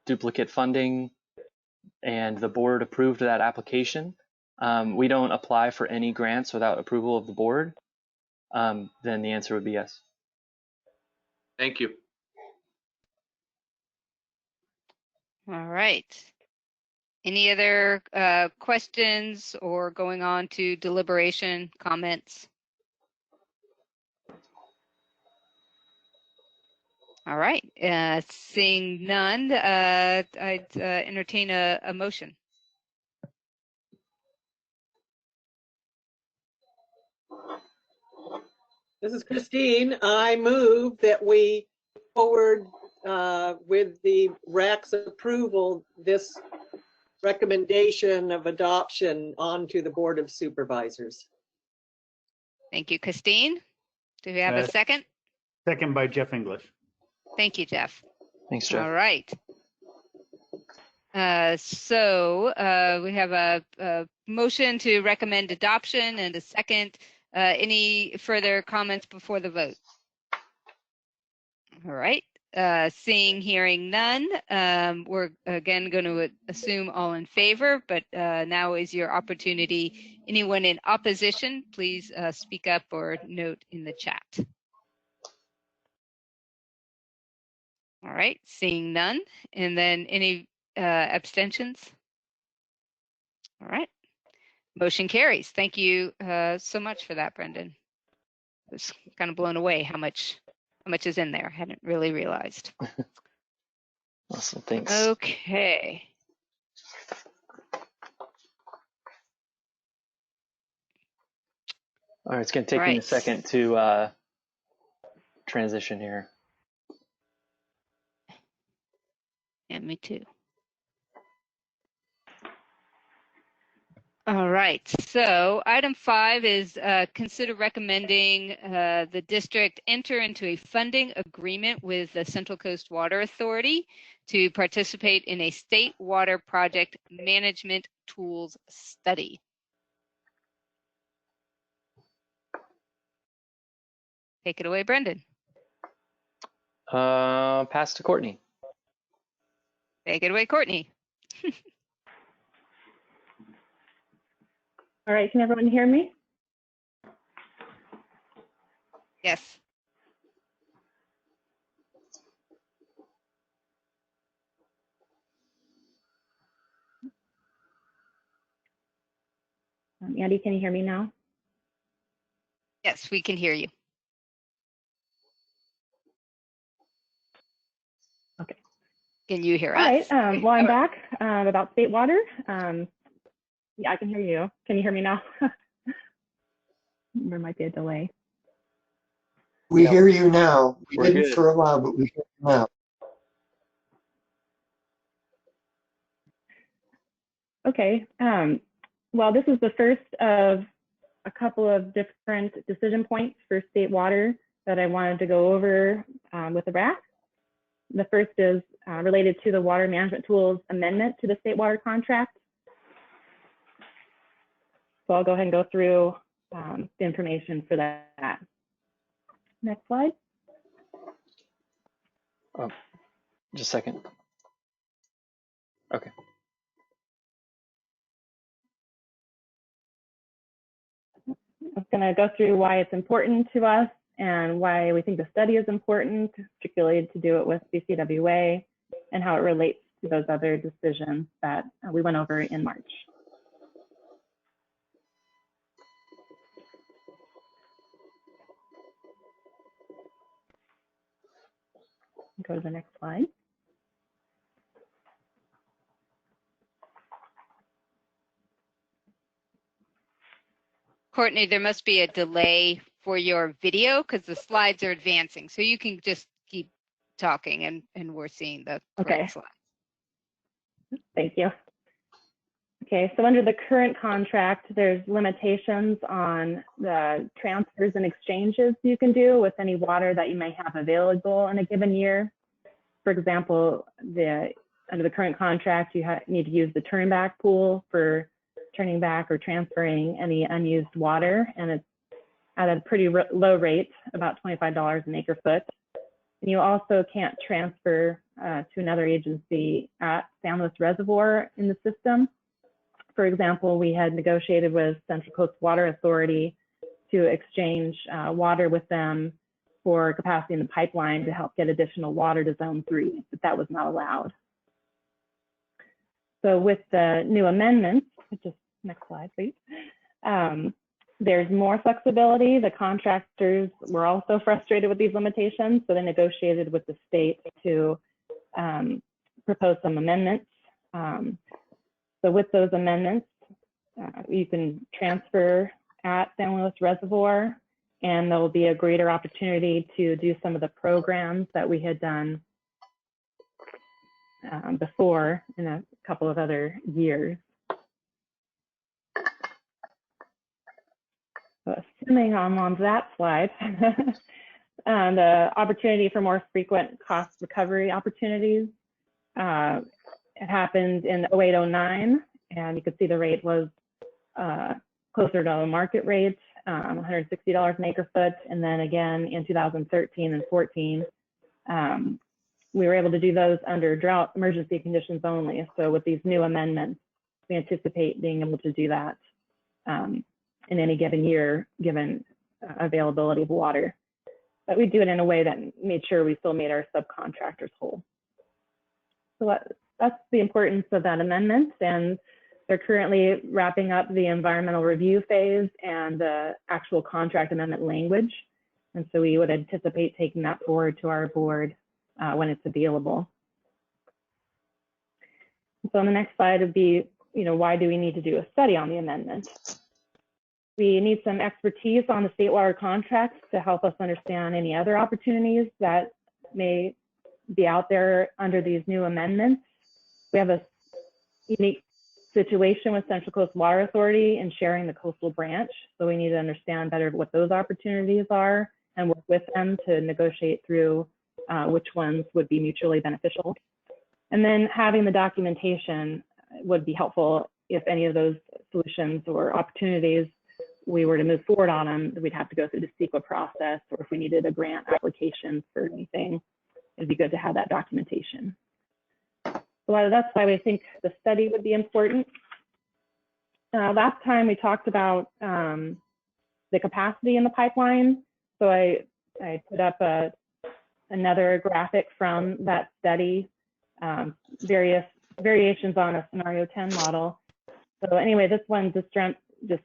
duplicate funding and the board approved that application, we don't apply for any grants without approval of the board, then the answer would be yes. Thank you. All right. Any other questions or going on to deliberation, comments? All right. Seeing none, I'd entertain a motion. This is Christine. I move that we forward with the WRAC's approval this recommendation of adoption onto the Board of Supervisors. Thank you, Christine. Do we have a second? Second by Jeff English. Thank you, Jeff. Thanks, Jeff. All right. So we have a motion to recommend adoption and a second. Any further comments before the vote? All right. Seeing, hearing none, we're again going to assume all in favor, but now is your opportunity. Anyone in opposition, please speak up or note in the chat. All right, seeing none. And then any abstentions? All right, motion carries. Thank you so much for that, Brendan. I was kind of blown away how much is in there. I hadn't really realized. Awesome, thanks. Okay. All right, it's going to take me a second to transition here. Yeah, me too. All right, so item 5 is consider recommending the district enter into a funding agreement with the Central Coast Water Authority to participate in a state water project management tools study. Take it away, Brendan. Pass to Courtney. Take it away, Courtney. All right, can everyone hear me? Yes. Andy, can you hear me now? Yes, we can hear you. Okay. Can you hear us? All right, well, I'm back about state water. Yeah, I can hear you. Can you hear me now? There might be a delay. We hear you now. We didn't good. for a while, but we hear you now. Okay. Well, this is the first of a couple of different decision points for state water that I wanted to go over with the WRAC. The first is related to the water management tools amendment to the state water contract. So I'll go ahead and go through the information for that. Next slide. Oh, just a second. Okay. I'm going to go through why it's important to us and why we think the study is important, particularly to do it with BCWA, and how it relates to those other decisions that we went over in March. Go to the next slide. Courtney, there must be a delay for your video because the slides are advancing. So you can just keep talking and we're seeing the correct slide. Thank you. Okay, so under the current contract, there's limitations on the transfers and exchanges you can do with any water that you may have available in a given year. For example, under the current contract, you need to use the turn back pool for turning back or transferring any unused water, and it's at a pretty low rate, about $25 an acre foot. And you also can't transfer to another agency at San Luis Reservoir in the system. For example, we had negotiated with Central Coast Water Authority to exchange water with them for capacity in the pipeline to help get additional water to Zone 3, but that was not allowed. So with the new amendments, just next slide, please. there's more flexibility. The contractors were also frustrated with these limitations, so they negotiated with the state to propose some amendments. So with those amendments, you can transfer at San Luis Reservoir, and there will be a greater opportunity to do some of the programs that we had done before in a couple of other years. So assuming I'm on that slide, the opportunity for more frequent cost recovery opportunities. It happened in 08-09, and you could see the rate was closer to the market rate, $160 an acre foot. And then again in 2013 and 14, we were able to do those under drought emergency conditions only. So with these new amendments, we anticipate being able to do that in any given year, given availability of water. But we do it in a way that made sure we still made our subcontractors whole. So that's the importance of that amendment. And they're currently wrapping up the environmental review phase and the actual contract amendment language. And so we would anticipate taking that forward to our board when it's available. So on the next slide would be, why do we need to do a study on the amendment? We need some expertise on the state water contracts to help us understand any other opportunities that may be out there under these new amendments. We have a unique situation with Central Coast Water Authority and sharing the coastal branch. So we need to understand better what those opportunities are and work with them to negotiate through which ones would be mutually beneficial. And then having the documentation would be helpful if any of those solutions or opportunities we were to move forward on them, we'd have to go through the CEQA process, or if we needed a grant application for anything, it'd be good to have that documentation. So that's why we think the study would be important. Last time we talked about the capacity in the pipeline. So I put up another graphic from that study, various variations on a scenario 10 model. So anyway, this one just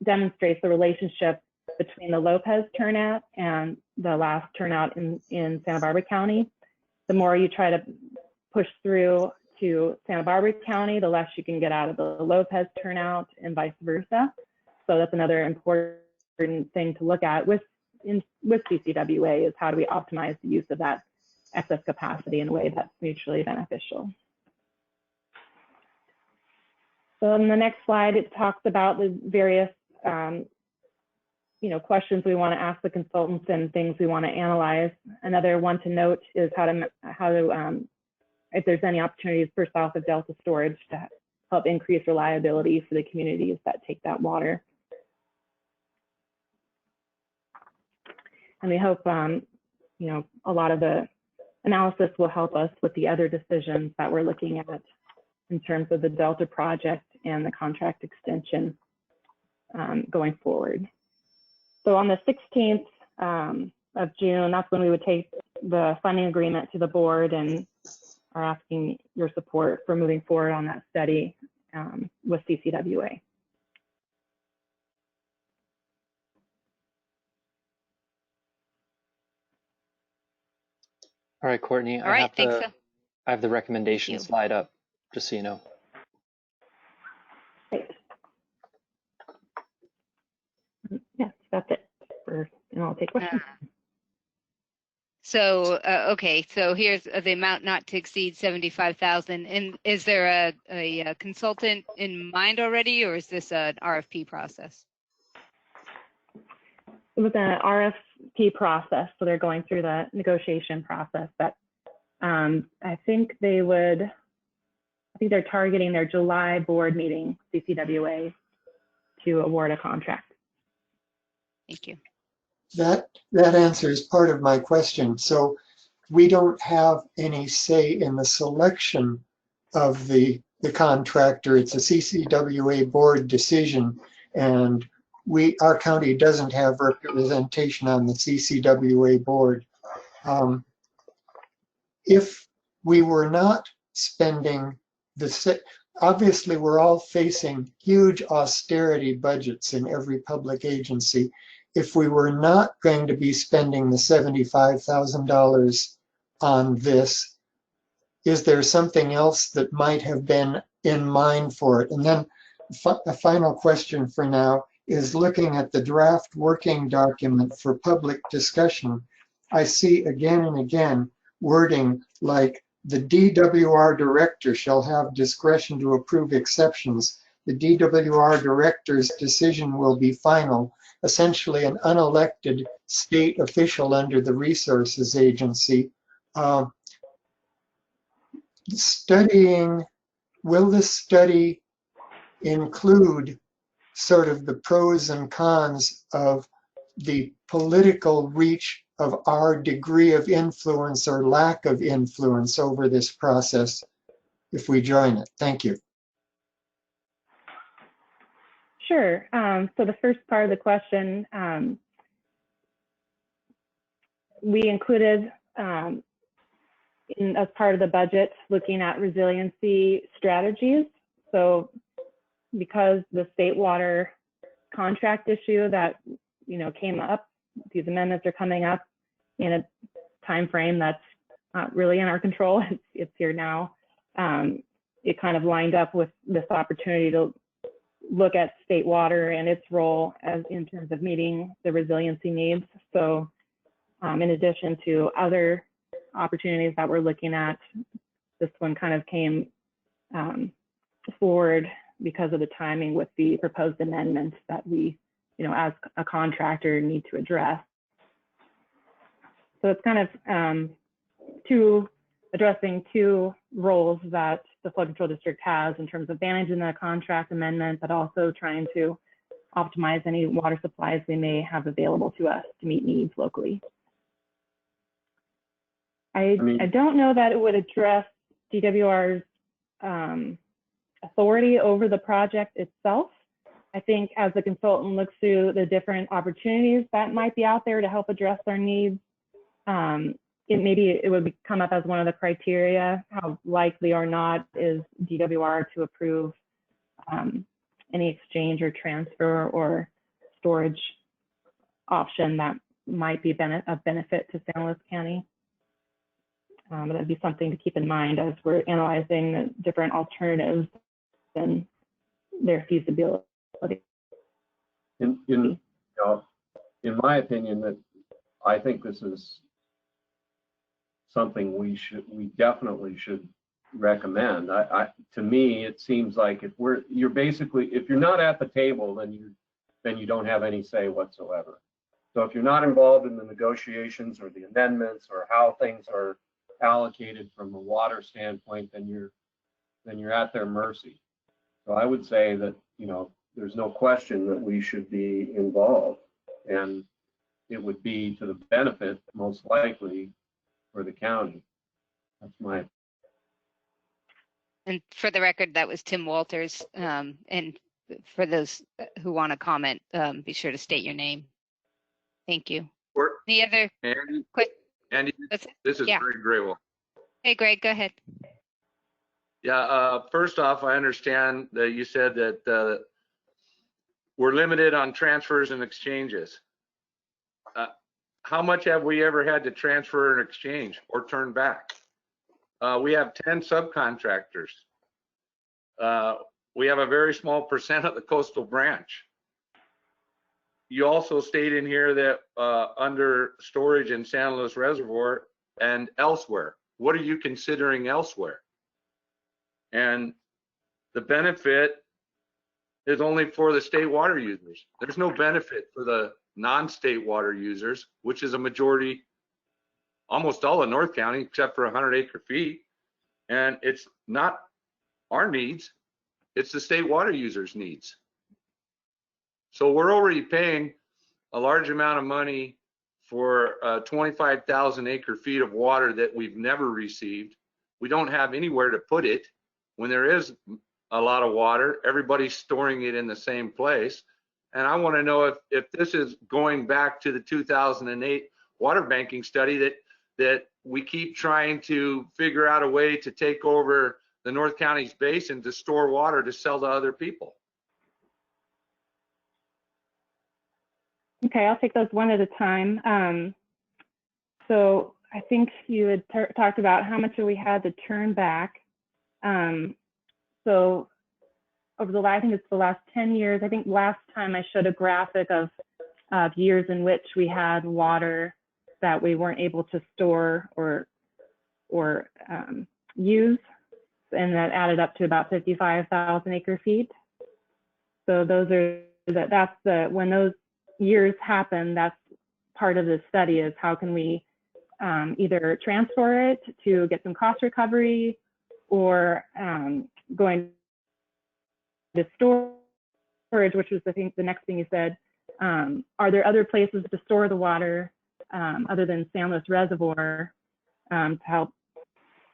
demonstrates the relationship between the Lopez turnout and the last turnout in Santa Barbara County. The more you try to push through to Santa Barbara County, the less you can get out of the Lopez turnout and vice versa. So that's another important thing to look at with CCWA is how do we optimize the use of that excess capacity in a way that's mutually beneficial. So on the next slide, it talks about the various questions we want to ask the consultants and things we want to analyze. Another one to note is how to if there's any opportunities for south of Delta storage to help increase reliability for the communities that take that water. And we hope a lot of the analysis will help us with the other decisions that we're looking at in terms of the Delta project and the contract extension going forward. So on the 16th of June, that's when we would take the funding agreement to the board and are asking your support for moving forward on that study with CCWA. All right, Courtney. All right, thanks. I have the recommendation slide up, just so you know. Great. Yes, that's it. And I'll take questions. So, okay, so here's the amount not to exceed 75,000. And is there a consultant in mind already, or is this an RFP process? It was an RFP process, so they're going through the negotiation process. But I think they're targeting their July board meeting, CCWA, to award a contract. Thank you. That answers part of my question. So we don't have any say in the selection of the contractor. It's a CCWA board decision, and our county doesn't have representation on the CCWA board. If we were not spending obviously we're all facing huge austerity budgets in every public agency. If we were not going to be spending the $75,000 on this, is there something else that might have been in mind for it? And then a final question for now is looking at the draft working document for public discussion. I see again and again wording like the DWR director shall have discretion to approve exceptions. The DWR director's decision will be final. Essentially an unelected state official under the resources agency. Studying, will this study include sort of the pros and cons of the political reach of our degree of influence or lack of influence over this process if we join it? Thank you. Sure. So the first part of the question, we included as part of the budget looking at resiliency strategies. So because the state water contract issue that came up, these amendments are coming up in a time frame that's not really in our control. It's here now. It kind of lined up with this opportunity to look at state water and its role as in terms of meeting the resiliency needs. So in addition to other opportunities that we're looking at, this one kind of came forward because of the timing with the proposed amendments that we, as a contractor need to address. So it's kind of addressing two roles that the flood control district has in terms of managing the contract amendment, but also trying to optimize any water supplies they may have available to us to meet needs locally. I don't know that it would address DWR's authority over the project itself. I think as the consultant looks through the different opportunities that might be out there to help address our needs, it would come up as one of the criteria. How likely or not is DWR to approve any exchange or transfer or storage option that might be of benefit to San Luis County? That'd be something to keep in mind as we're analyzing the different alternatives and their feasibility. In my opinion, that I think this is something we definitely should recommend. To me, it seems like if you're not at the table, then you don't have any say whatsoever. So if you're not involved in the negotiations or the amendments or how things are allocated from a water standpoint, then you're at their mercy. So I would say that there's no question that we should be involved, and it would be to the benefit, most likely, for the county. That's my. And for the record, that was Tim Walters. And for those who want to comment, be sure to state your name. Thank you. Any other questions? Andy, this is Greg Graywell. Hey, Greg, go ahead. Yeah, first off, I understand that you said that we're limited on transfers and exchanges. How much have we ever had to transfer and exchange or turn back? We have 10 subcontractors. We have a very small percent of the coastal branch. You also state in here that under storage in San Luis Reservoir and elsewhere, what are you considering elsewhere? And the benefit is only for the state water users. There's no benefit for the non-state water users, which is a majority, almost all of North County, except for 100 acre feet. And it's not our needs, it's the state water users' needs. So we're already paying a large amount of money for 25,000 acre feet of water that we've never received. We don't have anywhere to put it. When there is a lot of water, everybody's storing it in the same place. And I want to know if this is going back to the 2008 water banking study that we keep trying to figure out a way to take over the North County's basin to store water to sell to other people. Okay, I'll take those one at a time. So I think you had talked about how much we had to turn back. So over the last, I think it's the last 10 years, I think last time I showed a graphic of years in which we had water that we weren't able to store or use, and that added up to about 55,000 acre feet. So those are, that's the, when those years happen, that's part of the study is how can we either transfer it to get some cost recovery or going to storage, which was the next thing you said. Are there other places to store the water other than San Luis Reservoir to help,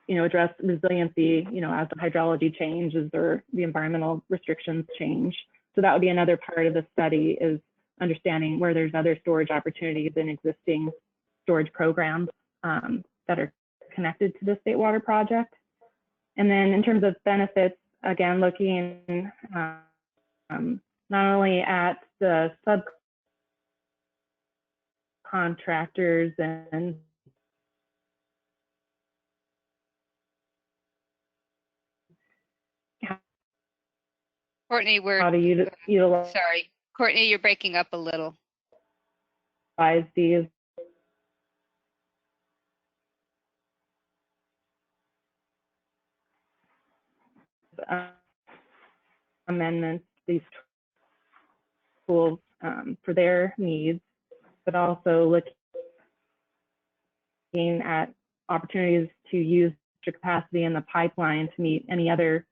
address resiliency, as the hydrology changes or the environmental restrictions change. So that would be another part of the study is understanding where there's other storage opportunities in existing storage programs that are connected to the State Water Project. And then in terms of benefits, again, looking not only at the subcontractors and Courtney, how to utilize sorry. Courtney, you're breaking up a little. these amendments, these tools for their needs, but also looking at opportunities to use extra capacity in the pipeline to meet any other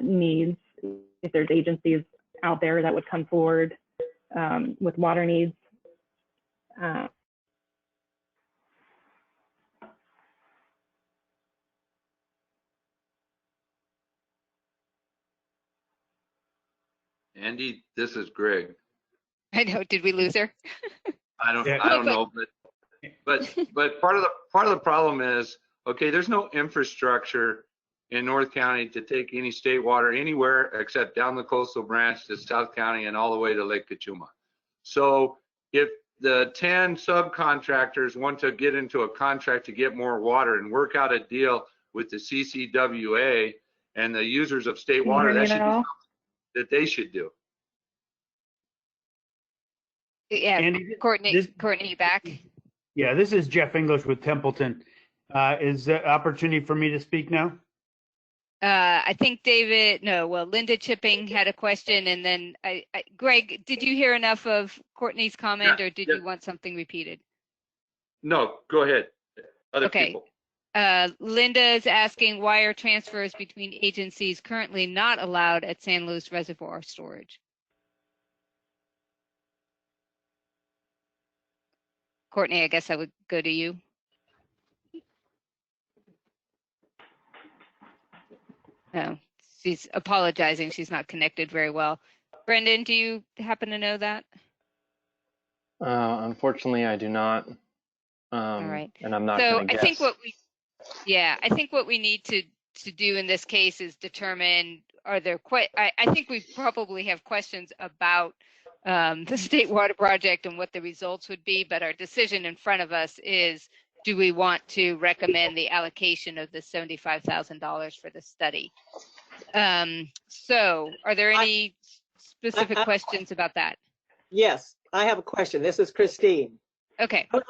needs. If there's agencies out there that would come forward with water needs. Andy, this is Greg. I know. Did we lose her? I don't know, but part of the problem is, okay, there's no infrastructure in North County to take any state water anywhere except down the coastal branch to South County and all the way to Lake Cachuma. So if the 10 subcontractors want to get into a contract to get more water and work out a deal with the CCWA and the users of state water, that should be something that they should do. Yeah, Andy, Courtney, you back? Yeah, this is Jeff English with Templeton. Is the opportunity for me to speak now? I think Linda Chipping had a question, and then Greg, did you hear enough of Courtney's comment, or did you want something repeated? No, go ahead. Other Okay. people. Linda is asking, why are transfers between agencies currently not allowed at San Luis Reservoir storage? Courtney, I guess I would go to you. No, she's apologizing. She's not connected very well. Brendan, do you happen to know that? Unfortunately, I do not. All right. And I'm not so going to guess. I think what we need to do in this case is determine, I think we probably have questions about the State Water Project and what the results would be, but our decision in front of us is, do we want to recommend the allocation of the $75,000 for the study? So are there any specific questions about that? Yes, I have a question. This is Christine. Okay, I would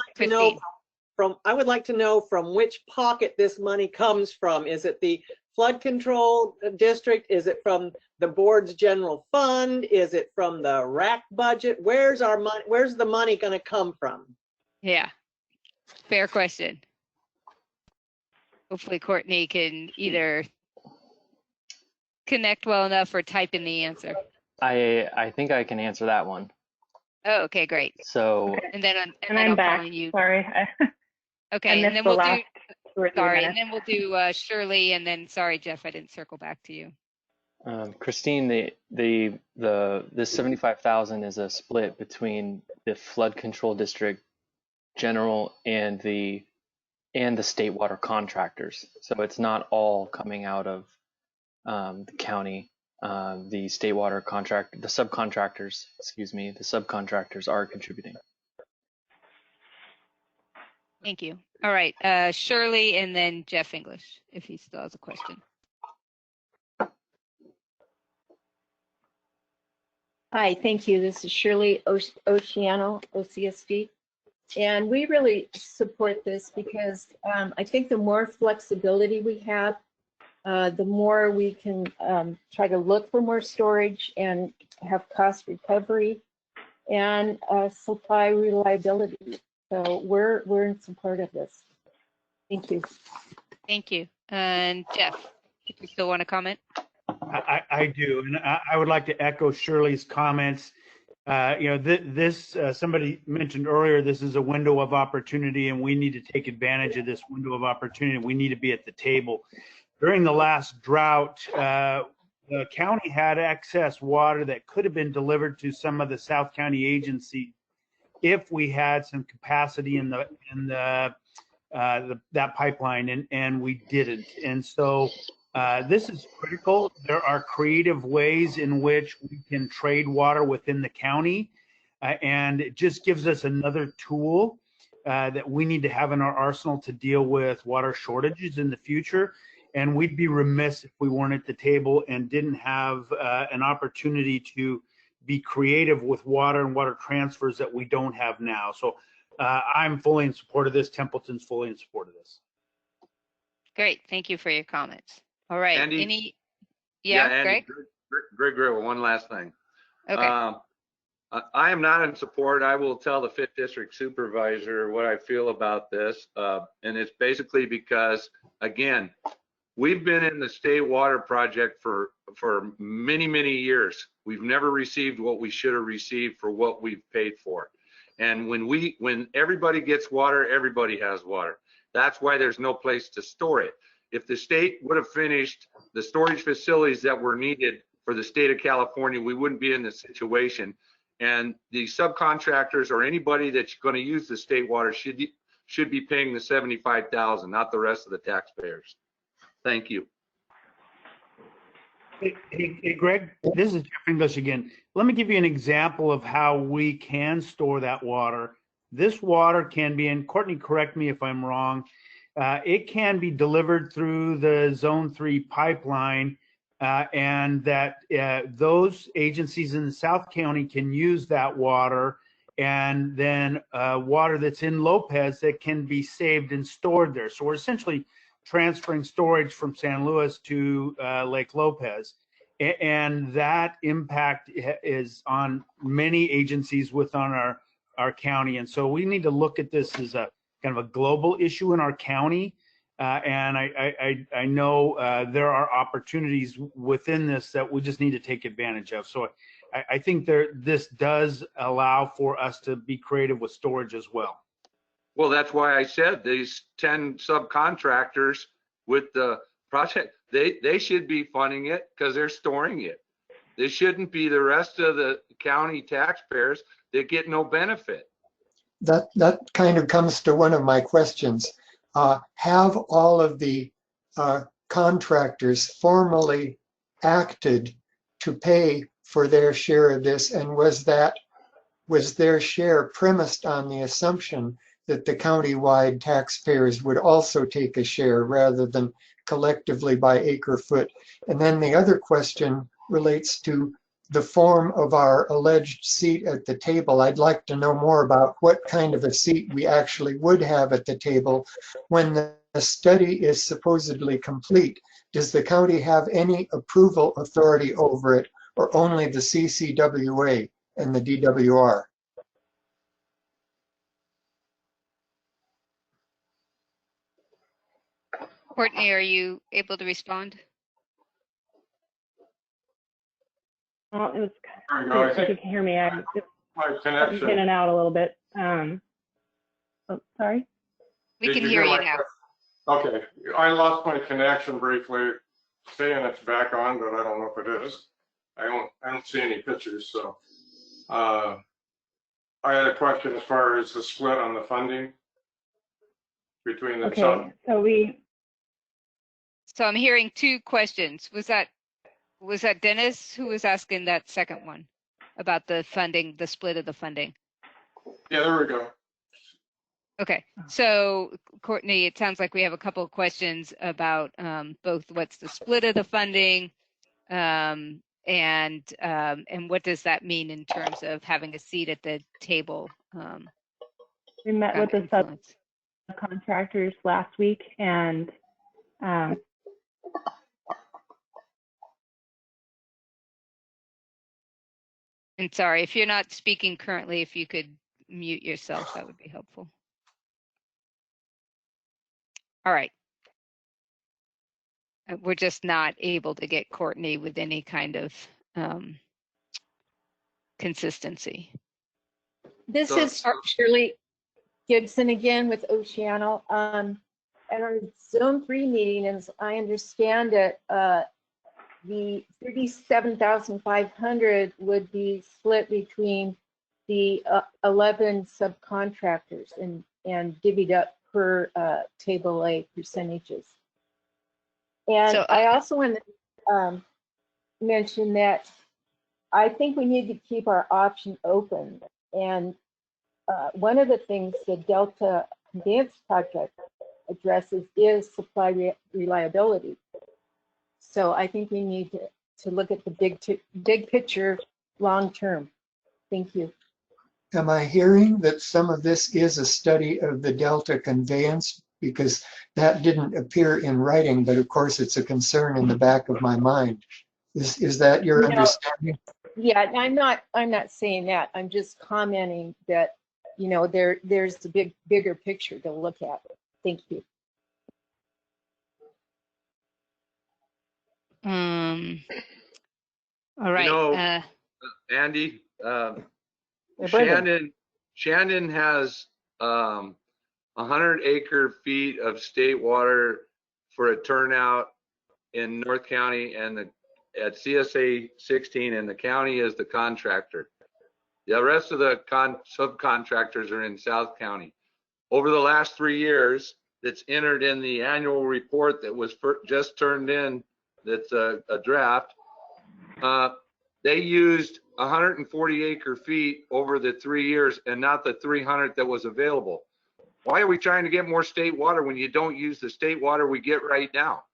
like to know from which pocket this money comes from. Is it the flood control district? Is it from the board's general fund? Is it from the WRAC budget? Where's our money? Where's the money going to come from? Yeah, fair question. Hopefully Courtney can either connect well enough or type in the answer. I think I can answer that one. Oh, okay, great. So and then I'm I'll back. call on you. Sorry. Okay, and then we'll do Shirley, and then sorry, Jeff, I didn't circle back to you. Christine, this 75,000 is a split between the flood control district general and the and the state water contractors. So it's not all coming out of the county. The state water contract, the subcontractors are contributing. Thank you. All right, Shirley and then Jeff English, if he still has a question. Hi, thank you. This is Shirley Oceano, OCSD. And we really support this because I think the more flexibility we have, the more we can try to look for more storage and have cost recovery and supply reliability. So we're in support of this. Thank you. Thank you. And Jeff, if you still want to comment? I do, and I would like to echo Shirley's comments. Somebody mentioned earlier, this is a window of opportunity, and we need to take advantage of this window of opportunity. We need to be at the table. During the last drought, the county had excess water that could have been delivered to some of the South County agencies if we had some capacity in that pipeline, and we didn't. And so this is critical. There are creative ways in which we can trade water within the county, and it just gives us another tool that we need to have in our arsenal to deal with water shortages in the future. And we'd be remiss if we weren't at the table and didn't have an opportunity to be creative with water and water transfers that we don't have now. So I'm fully in support of this. Templeton's fully in support of this. Great. Thank you for your comments. All right. Andy, Andy, Greg, one last thing. Okay. I am not in support. I will tell the 5th District Supervisor what I feel about this. And it's basically because, again, we've been in the state water project for many, many years. We've never received what we should have received for what we've paid for. And when everybody gets water, everybody has water. That's why there's no place to store it. If the state would have finished the storage facilities that were needed for the state of California, we wouldn't be in this situation. And the subcontractors or anybody that's going to use the state water should be paying the $75,000, not the rest of the taxpayers. Thank you. Hey, Greg, this is Jeff English again. Let me give you an example of how we can store that water. This water can be, and Courtney, correct me if I'm wrong, it can be delivered through the Zone 3 pipeline, and that those agencies in the South County can use that water, and then water that's in Lopez that can be saved and stored there. So we're essentially transferring storage from San Luis to Lake Lopez. And that impact is on many agencies within our county. And so we need to look at this as a kind of a global issue in our county. And I know there are opportunities within this that we just need to take advantage of. So I think this does allow for us to be creative with storage as well. Well, that's why I said these 10 subcontractors with the project, they should be funding it because they're storing it. They shouldn't be the rest of the county taxpayers that get no benefit. That kind of comes to one of my questions. Have all of the contractors formally acted to pay for their share of this, and was their share premised on the assumption that the county-wide taxpayers would also take a share rather than collectively by acre foot? And then the other question relates to the form of our alleged seat at the table. I'd like to know more about what kind of a seat we actually would have at the table when the study is supposedly complete. Does the county have any approval authority over it, or only the CCWA and the DWR? Courtney, are you able to respond? Well, it was, There you go. if you can hear me, I'm My connection. in and out a little bit. Sorry? We can hear you now. Okay, I lost my connection briefly, saying it's back on, but I don't know if it is. I don't see any pictures, so. I had a question as far as the split on the funding. between the Okay, so So I'm hearing two questions. Was that Dennis who was asking that second one about the funding, the split of the funding? Yeah, there we go. Okay, so Courtney, it sounds like we have a couple of questions about both what's the split of the funding and what does that mean in terms of having a seat at the table? we met with the subcontractors last week, and and sorry, if you're not speaking currently, if you could mute yourself, that would be helpful. All right. We're just not able to get Courtney with any kind of consistency. This is Shirley Gibson again with Oceano. At our Zone 3 meeting, as I understand it, the 37,500 would be split between the 11 subcontractors and divvied up per table A percentages. And so, I also want to mention that I think we need to keep our option open. And one of the things the Delta Conveyance Project addresses is supply reliability. So I think we need to look at the big picture long term. Thank you. Am I hearing that some of this is a study of the Delta conveyance? Because that didn't appear in writing, but of course it's a concern in the back of my mind. Is that your understanding? Yeah, I'm not saying that. I'm just commenting that, you know, there's the bigger picture to look at. Thank you. All right. You know, Andy, Shannon has 100 acre-feet of state water for a turnout in North County and at CSA 16, and the county is the contractor. The rest of the subcontractors are in South County. Over the last 3 years, that's entered in the annual report that was just turned in, that's a draft, they used 140 acre-feet over the 3 years and not the 300 that was available. Why are we trying to get more state water when you don't use the state water we get right now?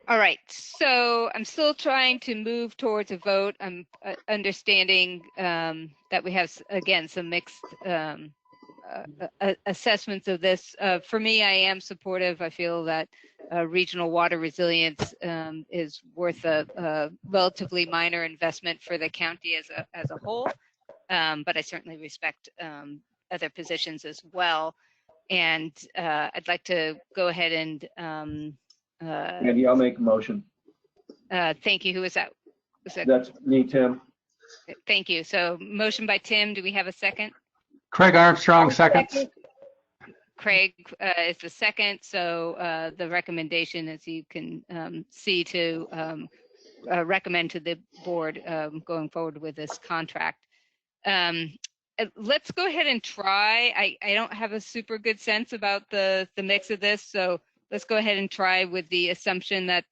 All right, so I'm still trying to move towards a vote. I'm understanding that we have, again, some mixed assessments of this. For me, I am supportive. I feel that regional water resilience is worth a relatively minor investment for the county as a whole, but I certainly respect other positions as well. And I'd like to go ahead and Andy, I'll make a motion. thank you. Who is that? That's me, Tim. Thank you. So motion by Tim. Do we have a second? Craig Armstrong, seconds. Craig is the second. So the recommendation, as you can see, to recommend to the board going forward with this contract. Let's go ahead and try. I don't have a super good sense about the mix of this, so let's go ahead and try with the assumption that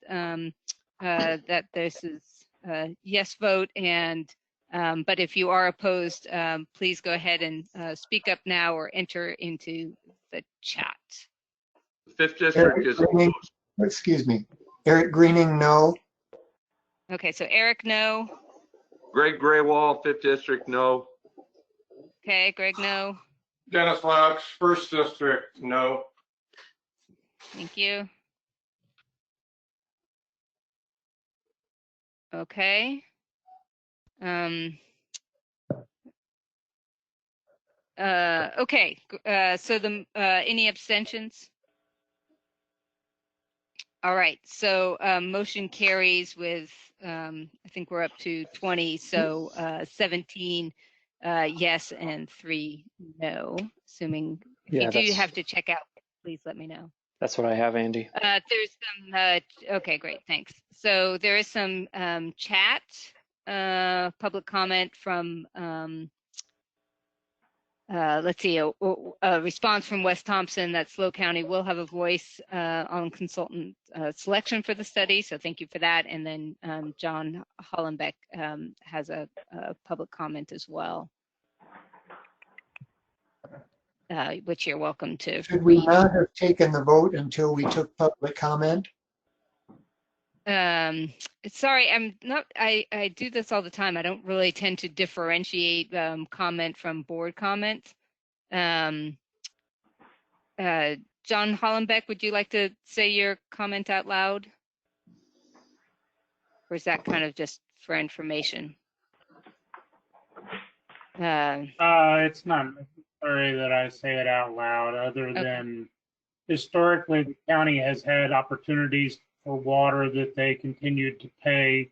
that this is a yes vote, and but if you are opposed, please go ahead and speak up now or enter into the chat. The 5th district is opposed. Excuse me. Eric Greening, no. Okay, so Eric, no. Greg Graywall, 5th district, no. Okay, Greg, no. Dennis Laux, 1st district, no. Thank you. Okay. Okay. So the any abstentions? All right. So motion carries with I think we're up to 20. So 17 yes and 3 no. Assuming if you do have to check out, please let me know. That's what I have, Andy. There's some, okay, great, thanks. So there is some chat, public comment from let's see, a response from West Thompson that SLO County will have a voice on consultant selection for the study. So thank you for that. And then John Hollenbeck has a public comment as well, which you're welcome to Should we read. not have taken the vote until we took public comment? Sorry, I'm not, I do this all the time. I don't really tend to differentiate comment from board comment. John Hollenbeck, would you like to say your comment out loud? Or is that kind of just for information? It's not necessary that I say it out loud, other than historically the county has had opportunities for water that they continued to pay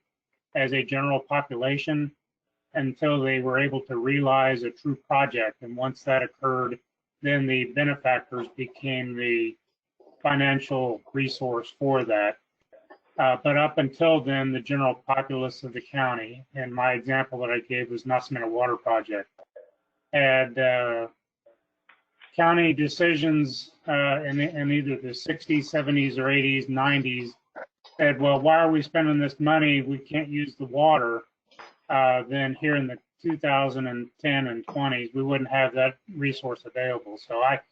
as a general population until they were able to realize a true project. And once that occurred, then the benefactors became the financial resource for that. But up until then, the general populace of the county, and my example that I gave was Nasamena Water Project, had county decisions in either the 60s, 70s, or 80s, 90s said, well, why are we spending this money? We can't use the water. Then here in the 2010 and 20s, we wouldn't have that resource available. So I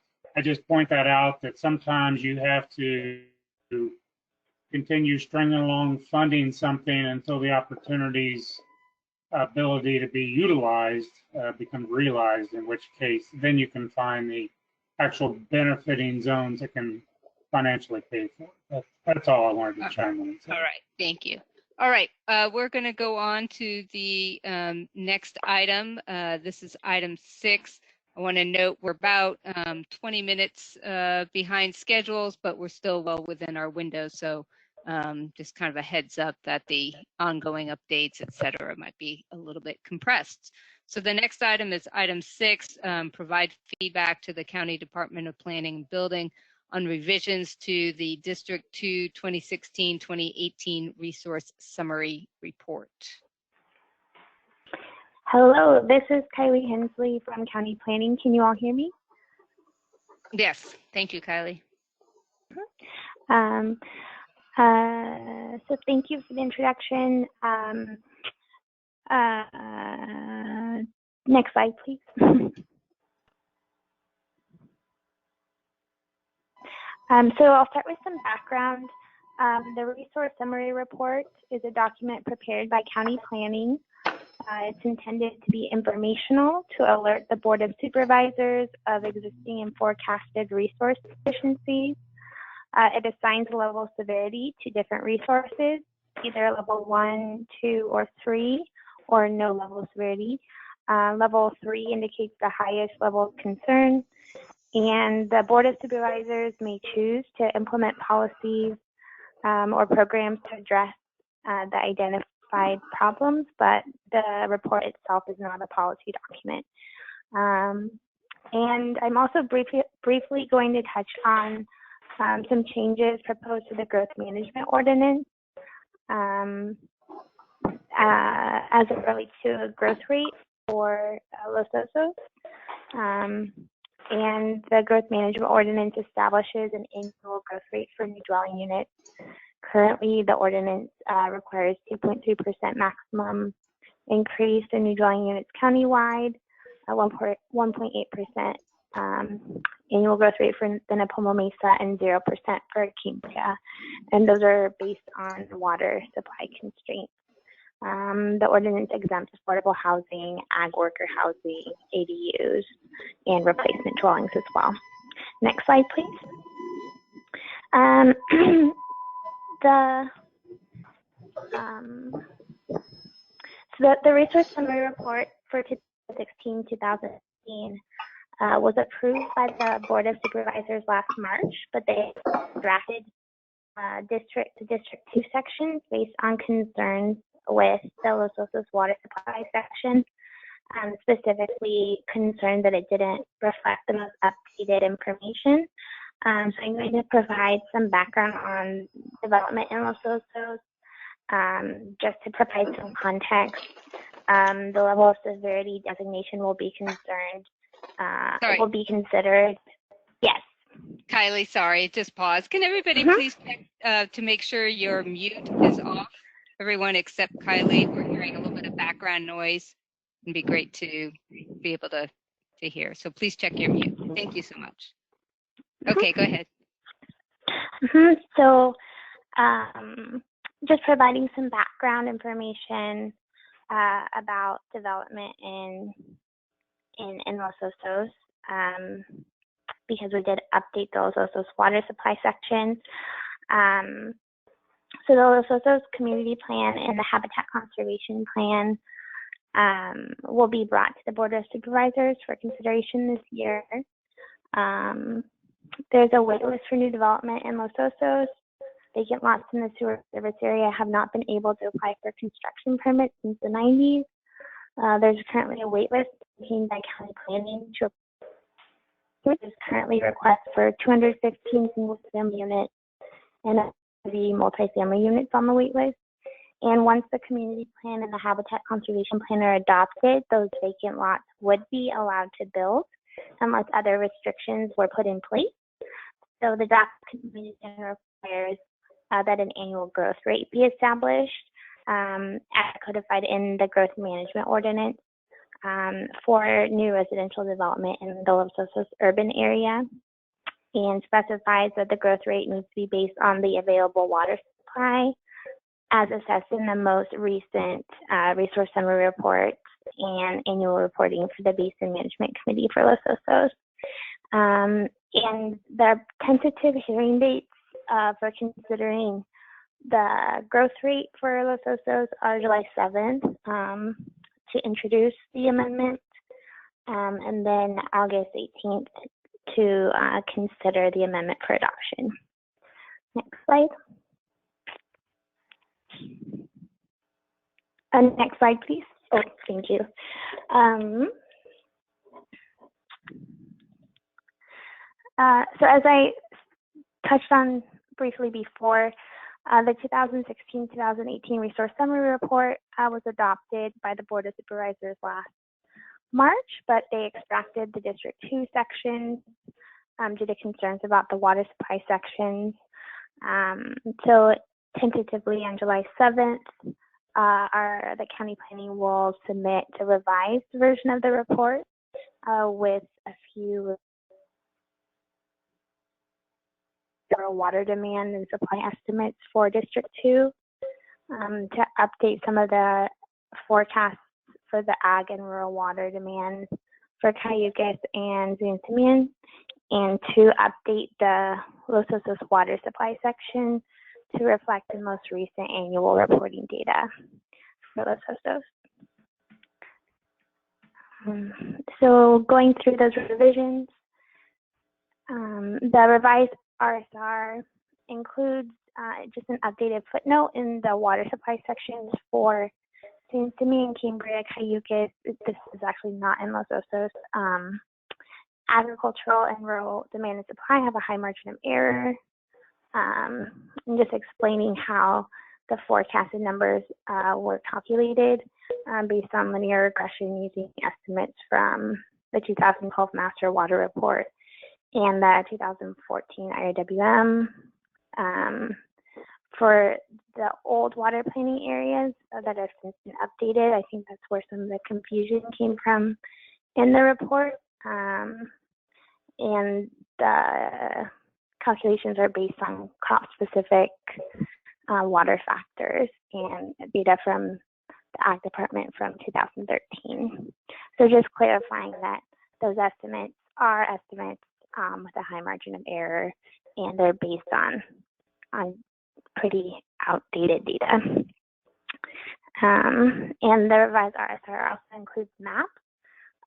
just point that out, that sometimes you have to continue stringing along funding something until the opportunities ability to be utilized becomes realized, in which case then you can find the actual benefiting zones that can financially pay for it. That's all I wanted to chime in. All right, thank you. All right, we're going to go on to the next item. This is item 6. I want to note we're about 20 minutes behind schedules, but we're still well within our window. So just kind of a heads up that the ongoing updates, et cetera, might be a little bit compressed. So the next item is item 6, provide feedback to the County Department of Planning and Building on revisions to the District 2 2016-2018 Resource Summary Report. Hello, this is Kylie Hensley from County Planning. Can you all hear me? Yes, thank you, Kylie. So thank you for the introduction. Next slide, please. So I'll start with some background. The Resource Summary Report is a document prepared by County Planning. It's intended to be informational to alert the Board of Supervisors of existing and forecasted resource deficiencies. It assigns a level of severity to different resources, either level 1, 2, or 3, or no level of severity. Level 3 indicates the highest level of concern, and the Board of Supervisors may choose to implement policies or programs to address the identified problems, but the report itself is not a policy document. And I'm also briefly going to touch on some changes proposed to the Growth Management Ordinance as it relates to a growth rate for Los Osos. And the Growth Management Ordinance establishes an annual growth rate for new dwelling units. Currently, the ordinance requires 2.3% maximum increase in new dwelling units countywide, 1.8% annual growth rate for the Nipomo Mesa, and 0% for Cambria. And those are based on water supply constraints. The ordinance exempts affordable housing, ag worker housing, ADUs, and replacement dwellings as well. Next slide, please. The Resource Summary Report for 2016-2018 was approved by the Board of Supervisors last March, but they drafted District 2 sections based on concerns with the Los Osos water supply section, specifically concerned that it didn't reflect the most updated information. So I'm going to provide some background on development in Los Osos, just to provide some context. The level of severity designation will be concerned Sorry. will be considered. Yes. Kylie, sorry, just pause. Can everybody please check to make sure your mute is off? Everyone except Kylie. We're hearing a little bit of background noise. It'd be great to be able to hear. So please check your mute. Thank you so much. Okay, go ahead. So just providing some background information about development in Los Osos, because we did update the Los Osos water supply section. So the Los Osos community plan and the habitat conservation plan will be brought to the Board of Supervisors for consideration this year. There's a wait list for new development in Los Osos. Vacant lots in the sewer service area have not been able to apply for construction permits since the 90s. There's currently a wait list maintained by county planning to there's currently requests for 215 single-family units and 30 multifamily units on the wait list. And once the community plan and the habitat conservation plan are adopted, those vacant lots would be allowed to build unless other restrictions were put in place. So the draft community plan requires that an annual growth rate be established as codified in the growth management ordinance for new residential development in the Los Osos urban area, and specifies that the growth rate needs to be based on the available water supply as assessed in the most recent resource summary report and annual reporting for the Basin Management Committee for Los Osos. And the tentative hearing dates for considering the growth rate for Los Osos are July 7th to introduce the amendment, and then August 18th to consider the amendment for adoption. Next slide. Next slide, please. Oh, thank you. So as I touched on briefly before, the 2016-2018 Resource Summary Report was adopted by the Board of Supervisors last March, but they extracted the District 2 sections due to concerns about the water supply sections. So tentatively on July 7th, the county planning will submit a revised version of the report with a few water demand and supply estimates for District 2 to update some of the forecasts for the ag and rural water demand for Cayucas and San Simeon, and to update the Los Osos water supply section to reflect the most recent annual reporting data for Los Osos. So going through those revisions, the revised RSR includes just an updated footnote in the water supply sections for San Simeon, Cambria, Cayucas. This is actually not in Los Osos. Agricultural and rural demand and supply have a high margin of error. And just explaining how the forecasted numbers were calculated based on linear regression using estimates from the 2012 Master Water Report and the 2014 IRWM. For the old water planning areas that have since been updated, I think that's where some of the confusion came from in the report. And the calculations are based on crop-specific water factors and data from the Ag Department from 2013. So just clarifying that those estimates are estimates with a high margin of error, and they're based on pretty outdated data. And the revised RSR also includes maps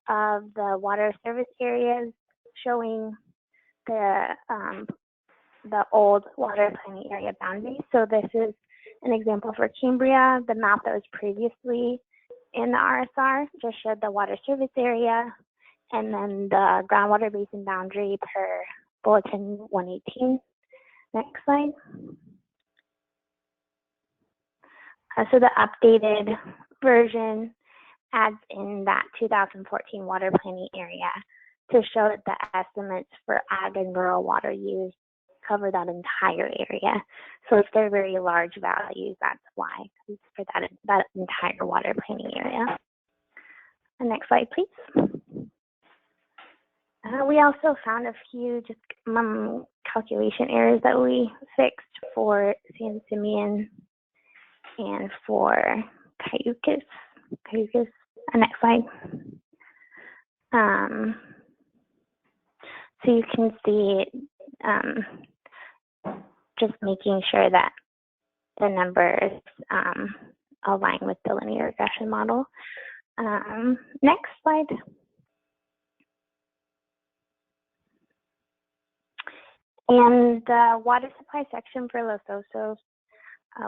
of the water service areas showing the old water planning area boundaries. So this is an example for Cambria. The map that was previously in the RSR just showed the water service area and then the groundwater basin boundary per Bulletin 118. Next slide. So the updated version adds in that 2014 water planning area to show that the estimates for ag and rural water use cover that entire area. So if they're very large values, that's why, it's for that entire water planning area. And next slide, please. We also found a few just calculation errors that we fixed for San Simeon and for Cayucas. Next slide. So you can see just making sure that the numbers align with the linear regression model. Next slide. And the water supply section for Los Osos,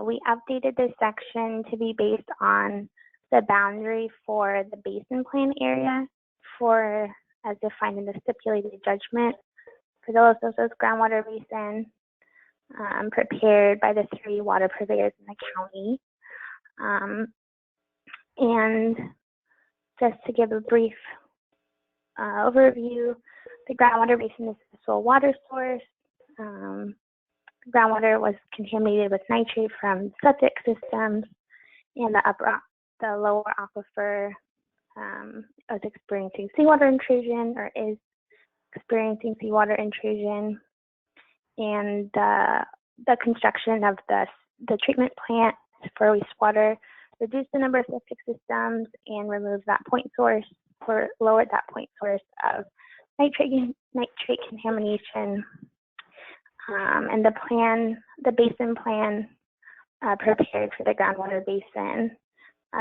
we updated this section to be based on the boundary for the basin plan area for, as defined in the stipulated judgment for the Los Osos groundwater basin, prepared by the 3 water purveyors in the county. And just to give a brief overview, the groundwater basin is the sole water source. Groundwater was contaminated with nitrate from septic systems, and the lower aquifer was experiencing seawater intrusion, or is experiencing seawater intrusion. And the construction of the treatment plant for wastewater reduced the number of septic systems and removed that point source, or lowered that point source of nitrate contamination. And the basin plan prepared for the groundwater basin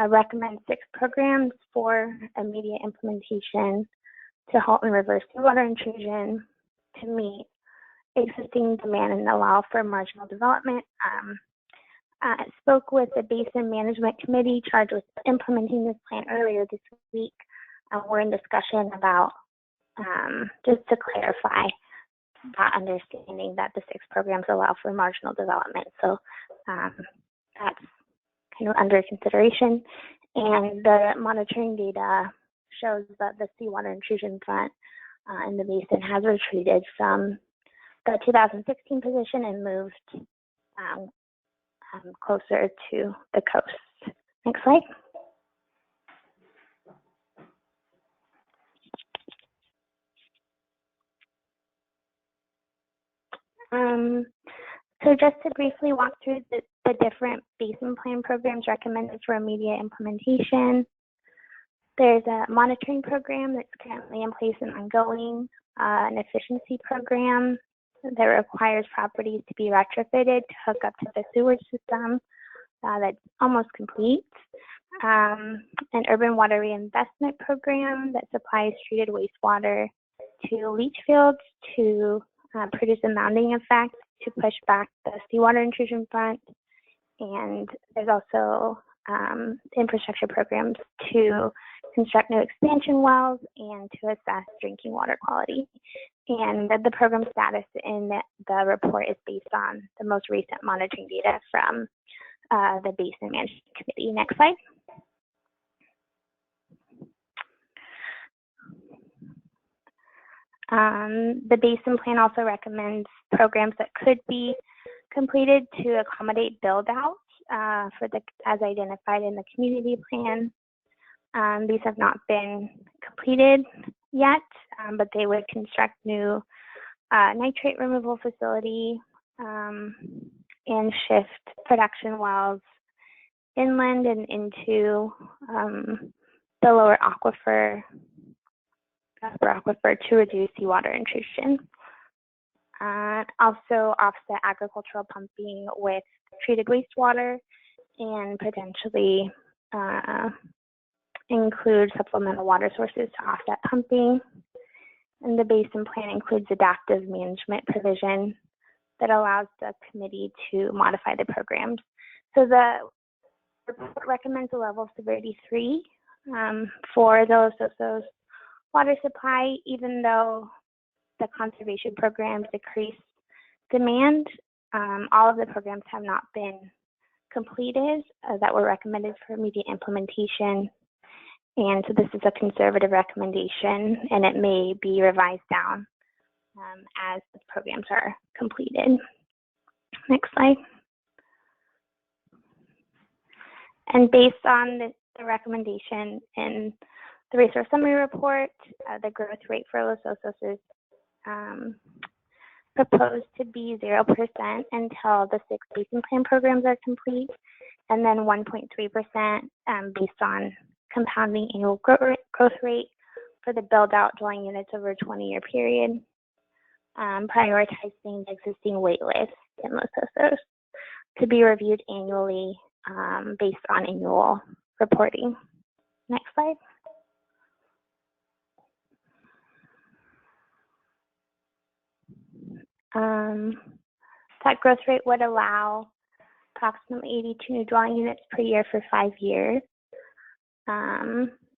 recommends 6 programs for immediate implementation to halt and reverse seawater intrusion, to meet existing demand and allow for marginal development. I spoke with the Basin Management Committee charged with implementing this plan earlier this week. We're in discussion about, just to clarify, that understanding that the 6 programs allow for marginal development. So that's kind of under consideration. And the monitoring data shows that the seawater intrusion front in the basin has retreated from the 2016 position and moved closer to the coast. Next slide. So just to briefly walk through the different basin plan programs recommended for immediate implementation. There's a monitoring program that's currently in place and ongoing, an efficiency program that requires properties to be retrofitted to hook up to the sewage system that's almost complete. An urban water reinvestment program that supplies treated wastewater to leach fields to produce a mounding effect to push back the seawater intrusion front. And there's also infrastructure programs to construct new expansion wells and to assess drinking water quality. And the program status in the report is based on the most recent monitoring data from the Basin Management Committee. Next slide. The Basin Plan also recommends programs that could be completed to accommodate build-out as identified in the community plan. These have not been completed yet, but they would construct new nitrate removal facility and shift production wells inland and into the lower aquifer to reduce seawater intrusion. Also offset agricultural pumping with treated wastewater and potentially include supplemental water sources to offset pumping. And the Basin Plan includes adaptive management provision that allows the committee to modify the programs. So the report recommends a level of severity 3 for those water supply, even though the conservation programs decrease demand. All of the programs have not been completed that were recommended for immediate implementation. And so this is a conservative recommendation, and it may be revised down as the programs are completed. Next slide. And based on the recommendation in the resource summary report, the growth rate for Los Osos is proposed to be 0% until the 6 basin plan programs are complete, and then 1.3% based on compounding annual growth rate for the build-out dwelling units over a 20-year period, prioritizing the existing wait list in Los Osos to be reviewed annually based on annual reporting. Next slide. That growth rate would allow approximately 82 new dwelling units per year for 5 years,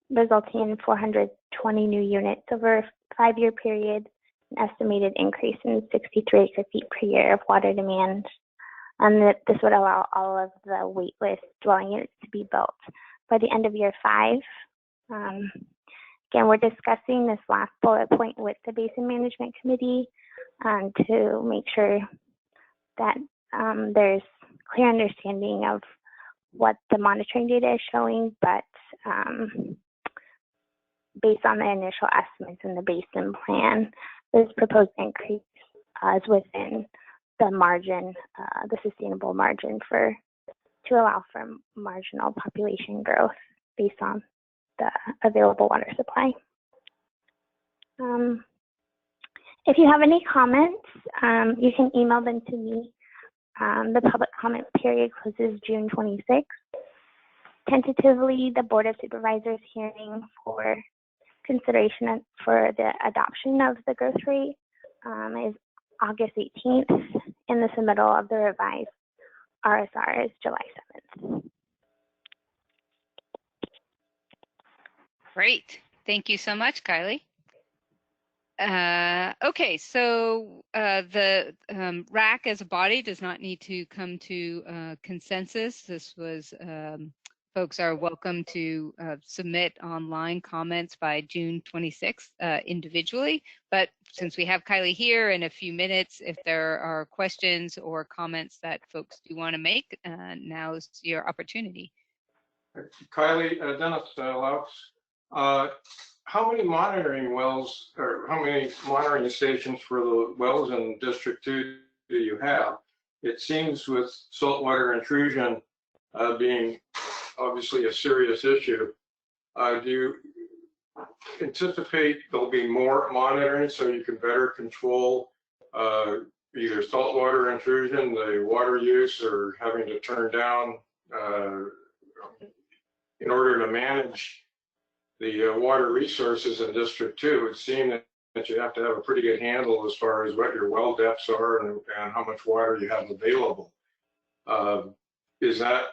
resulting in 420 new units over a 5-year period, an estimated increase in 63 acre-feet per year of water demand. And this would allow all of the waitlist dwelling units to be built by the end of year 5. Again, we're discussing this last bullet point with the Basin Management Committee to make sure that there's clear understanding of what the monitoring data is showing, but based on the initial estimates in the basin plan, this proposed increase is within the margin, the sustainable margin to allow for marginal population growth based on the available water supply. If you have any comments, you can email them to me. The public comment period closes June 26th. Tentatively, the Board of Supervisors hearing for consideration for the adoption of the growth rate is August 18th, and the submittal of the revised RSR is July 7th. Great. Thank you so much, Kylie. Okay, so the WRAC as a body does not need to come to consensus. This was, folks are welcome to submit online comments by June 26th individually. But since we have Kylie here in a few minutes, if there are questions or comments that folks do want to make, now's your opportunity. Kylie, Dennis Laux, how many monitoring wells or how many monitoring stations for the wells in District 2 do you have? It seems with saltwater intrusion being obviously a serious issue, do you anticipate there'll be more monitoring so you can better control either saltwater intrusion, the water use, or having to turn down in order to manage the water resources in District 2? It would seem that you have to have a pretty good handle as far as what your well depths are and how much water you have available. Is that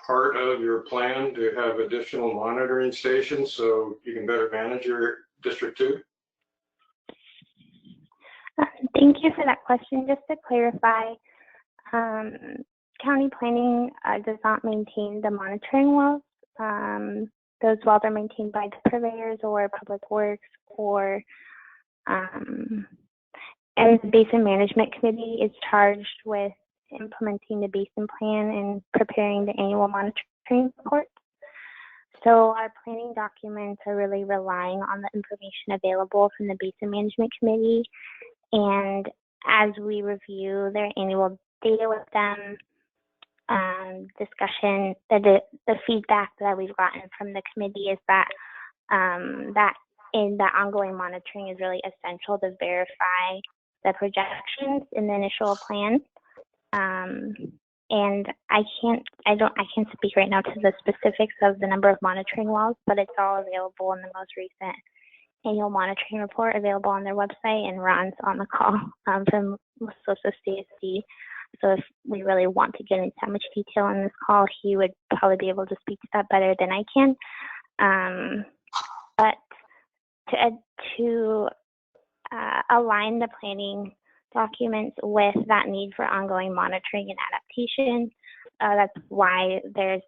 part of your plan to have additional monitoring stations so you can better manage your District 2? Thank you for that question. Just to clarify, county planning does not maintain the monitoring wells. Those wells are maintained by the purveyors or public works, or and the Basin Management Committee is charged with implementing the basin plan and preparing the annual monitoring report. So our planning documents are really relying on the information available from the Basin Management Committee, and as we review their annual data with them, discussion, the feedback that we've gotten from the committee is that that in the ongoing monitoring is really essential to verify the projections in the initial plan. And I can't speak right now to the specifics of the number of monitoring wells, but it's all available in the most recent annual monitoring report available on their website, and Ron's on the call from Los Osos CSD. So if we really want to get into that much detail in this call, he would probably be able to speak to that better than I can. But to align the planning documents with that need for ongoing monitoring and adaptation, that's why there's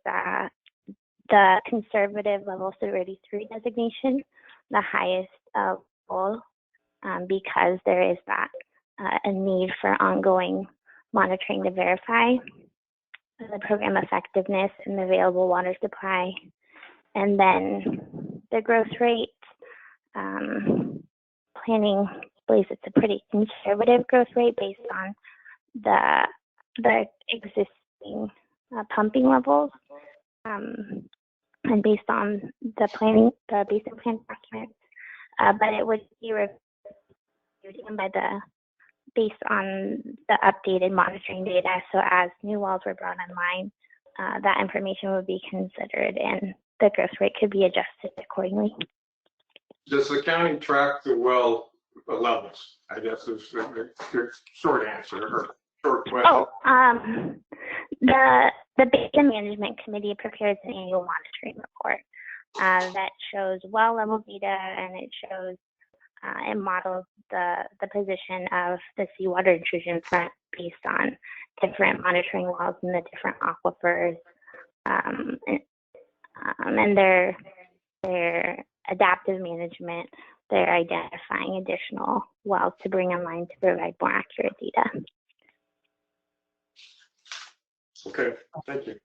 the conservative level severity 3 designation, the highest level, because there is that a need for ongoing monitoring to verify the program effectiveness and the available water supply. And then the growth rate, planning believes it's a pretty conservative growth rate based on the existing pumping levels, and based on the basin plan documents, but it would be reviewed based on the updated monitoring data. So as new wells were brought online, that information would be considered and the growth rate could be adjusted accordingly. Does the county track the well levels? I guess is the short answer or short question. Oh, the Basin Management Committee prepares an annual monitoring report that shows well level data, and it shows and models the position of the seawater intrusion front based on different monitoring wells in the different aquifers, and their adaptive management. They're identifying additional wells to bring online to provide more accurate data. Okay, thank you.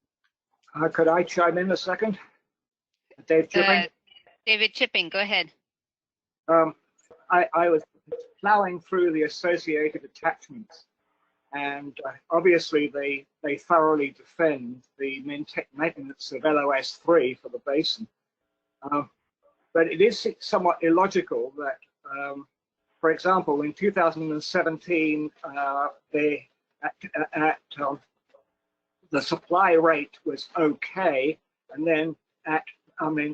Could I chime in a second? Dave Chipping? David Chipping, go ahead. I was plowing through the associated attachments, and obviously they thoroughly defend the maintenance of LOS3 for the basin. But it is somewhat illogical that, for example, in 2017, the supply rate was okay, and then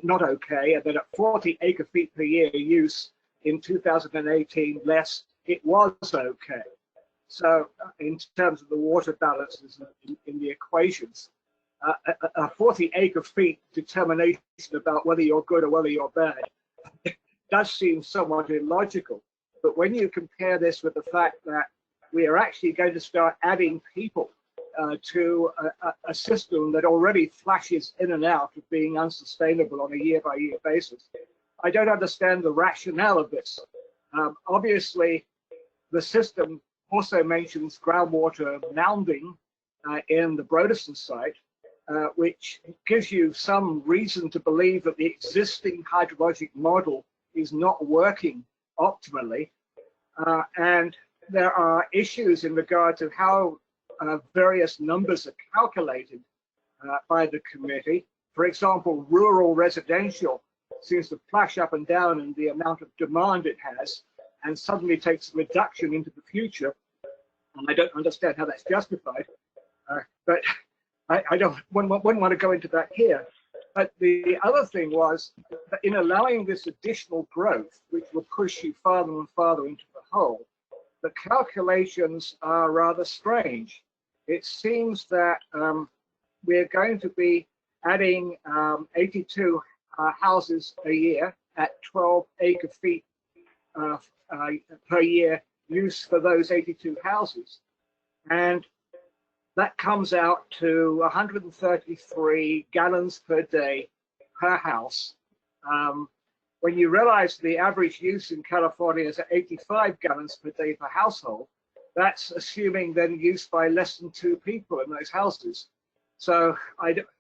not okay, and then at 40 acre-feet per year use in 2018 less, it was okay. So in terms of the water balances in the equations, a 40 acre-feet determination about whether you're good or whether you're bad does seem somewhat illogical. But when you compare this with the fact that we are actually going to start adding people to a system that already flashes in and out of being unsustainable on a year-by-year basis, I don't understand the rationale of this. Obviously, the system also mentions groundwater mounding in the Broderson site, which gives you some reason to believe that the existing hydrologic model is not working optimally. And there are issues in regard to how various numbers are calculated by the committee. For example, rural residential seems to flash up and down in the amount of demand it has, and suddenly takes a reduction into the future. And I don't understand how that's justified, but I wouldn't want to go into that here. But the other thing was that in allowing this additional growth, which will push you farther and farther into the hole, the calculations are rather strange. It seems that we're going to be adding 82 houses a year at 12 acre-feet per year use for those 82 houses. And that comes out to 133 gallons per day per house. When you realize the average use in California is at 85 gallons per day per household, that's assuming then use by less than 2 people in those houses. So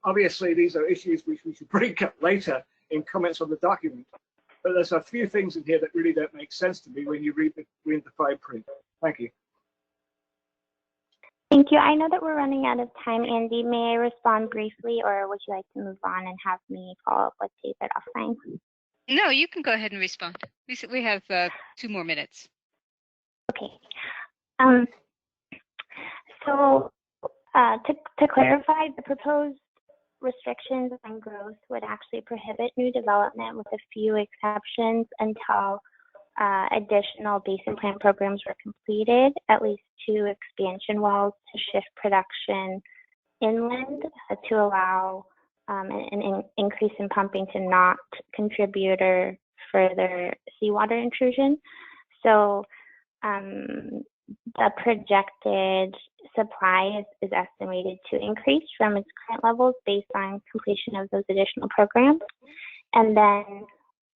obviously these are issues which we should bring up later in comments on the document. But there's a few things in here that really don't make sense to me when you read the fine print. Thank you. Thank you. I know that we're running out of time, Andy. May I respond briefly, or would you like to move on and have me follow up with David offline? No, you can go ahead and respond. We have 2 more minutes. Okay. So to clarify, the proposed restrictions on growth would actually prohibit new development with a few exceptions until additional basin plan programs were completed, at least 2 expansion wells to shift production inland to allow an increase in pumping to not contribute or further seawater intrusion. So the projected supply is estimated to increase from its current levels based on completion of those additional programs. And then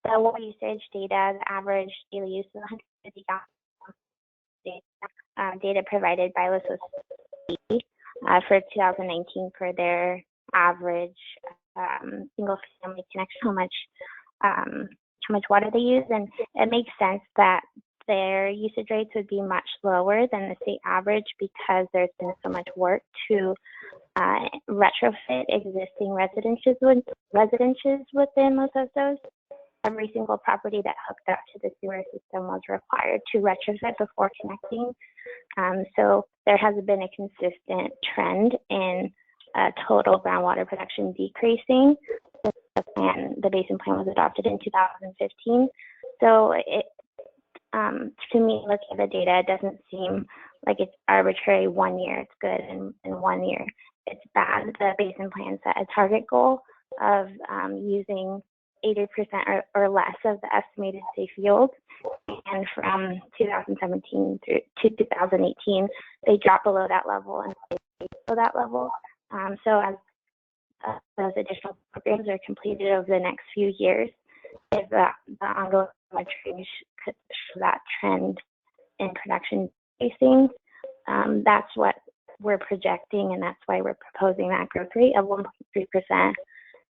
the water usage data, the average daily use of 150 gallons data provided by LSOC for 2019 for their average single family connection, how much water they use. And it makes sense that their usage rates would be much lower than the state average because there's been so much work to retrofit existing residences within most of those. Every single property that hooked up to the sewer system was required to retrofit before connecting. So there has been a consistent trend in total groundwater production decreasing. The basin plan was adopted in 2015. So to me, looking at the data, it doesn't seem like it's arbitrary. 1 year it's good and 1 year it's bad. The basin plan set a target goal of using 80% or less of the estimated safe yield. And from 2017 through to 2018, they dropped below that level and stayed below that level. So as those additional programs are completed over the next few years, if the ongoing monitoring could show that trend in production basing, that's what we're projecting, and that's why we're proposing that growth rate of 1.3%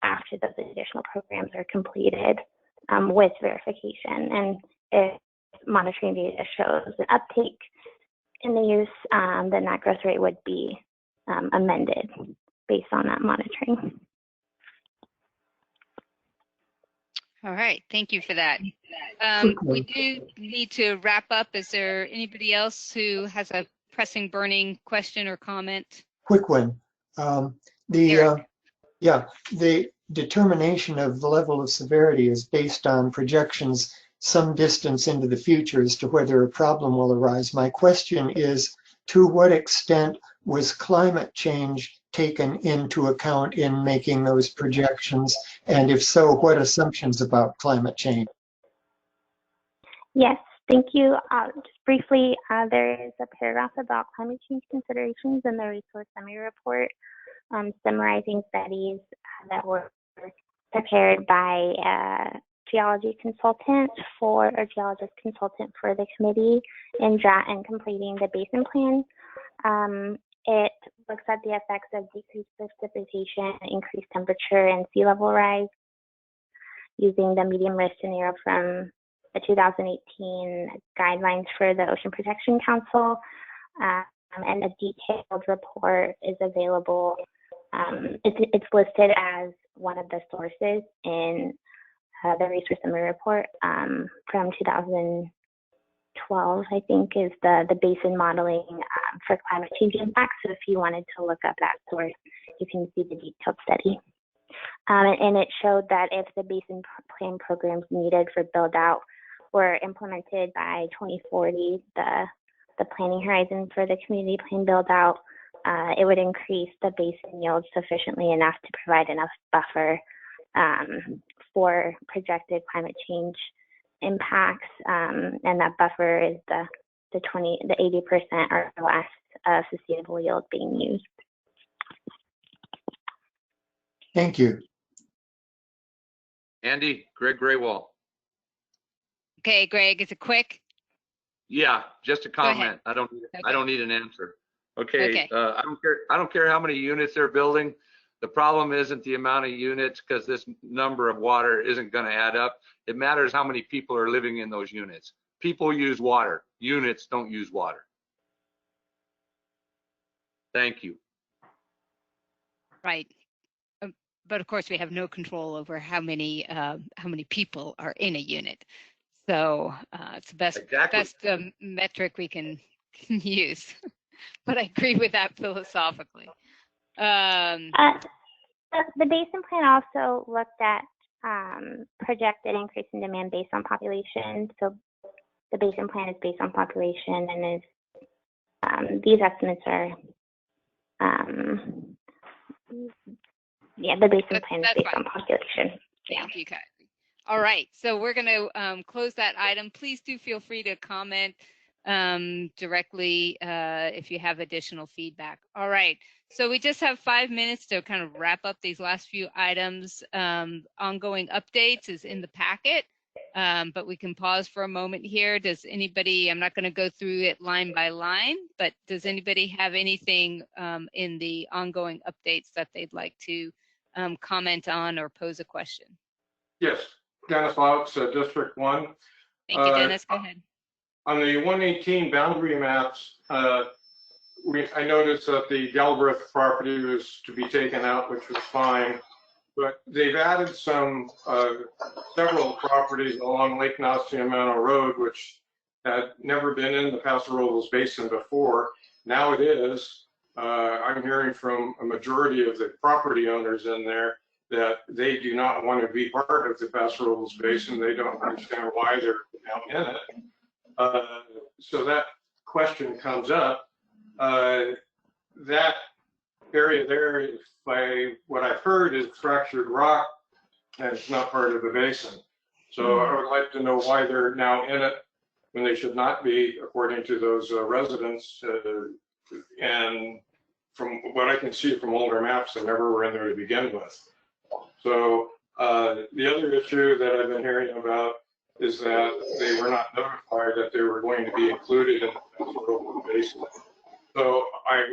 after those additional programs are completed with verification. And if monitoring data shows an uptake in the use, then that growth rate would be amended based on that monitoring. All right, thank you for that. We do need to wrap up. Is there anybody else who has a pressing, burning question or comment? Quick one. The determination of the level of severity is based on projections some distance into the future as to whether a problem will arise. My question is, to what extent was climate change taken into account in making those projections? And if so, what assumptions about climate change? Yes, thank you. Just briefly, there is a paragraph about climate change considerations in the resource summary report, summarizing studies that were prepared by a geologist consultant for the committee in completing the basin plan. It looks at the effects of decreased precipitation, increased temperature, and sea level rise using the medium risk scenario from the 2018 guidelines for the Ocean Protection Council. And a detailed report is available. It's listed as one of the sources in the resource summary report from 2012, I think, is the basin modeling for climate change impacts. So if you wanted to look up that source, you can see the detailed study. And it showed that if the basin plan programs needed for build out were implemented by 2040, the planning horizon for the community plan build out, it would increase the basin yield sufficiently enough to provide enough buffer for projected climate change impacts, and that buffer is the 80% or less of sustainable yield being used. Thank you. Andy, Greg Graywall. Okay, Greg, is it quick? Yeah, just a comment. I don't need an answer. Okay. I don't care how many units they're building. The problem isn't the amount of units, because this number of water isn't going to add up. It matters how many people are living in those units. People use water. Units don't use water. Thank you. Right. But of course, we have no control over how many people are in a unit. So it's the best metric we can use. But I agree with that philosophically. The basin plan also looked at projected increase in demand based on population. So the basin plan is based on population, and is these estimates are the basin plan is based on population. Thank you, Kylie. All right, so we're going to close that item. Please do feel free to comment directly if you have additional feedback. All right. So we just have 5 minutes to kind of wrap up these last few items. Ongoing updates is in the packet, but we can pause for a moment here. Does anybody, I'm not going to go through it line by line, but does anybody have anything in the ongoing updates that they'd like to comment on or pose a question? Yes, Dennis Louts, District 1. Thank you, Dennis. Go ahead. On the 118 boundary maps, I noticed that the Galbraith property was to be taken out, which was fine, but they've added some several properties along Lake Nacimiento Road, which had never been in the Paso Robles Basin before. Now it is. I'm hearing from a majority of the property owners in there that they do not want to be part of the Paso Robles Basin. They don't understand why they're now in it. So that question comes up. That area there, by what I've heard, is fractured rock and it's not part of the basin. So I would like to know why they're now in it when they should not be, according to those residents. And from what I can see from older maps, they never were in there to begin with. So the other issue that I've been hearing about is that they were not notified that they were going to be included in the Paso Robles Basin. So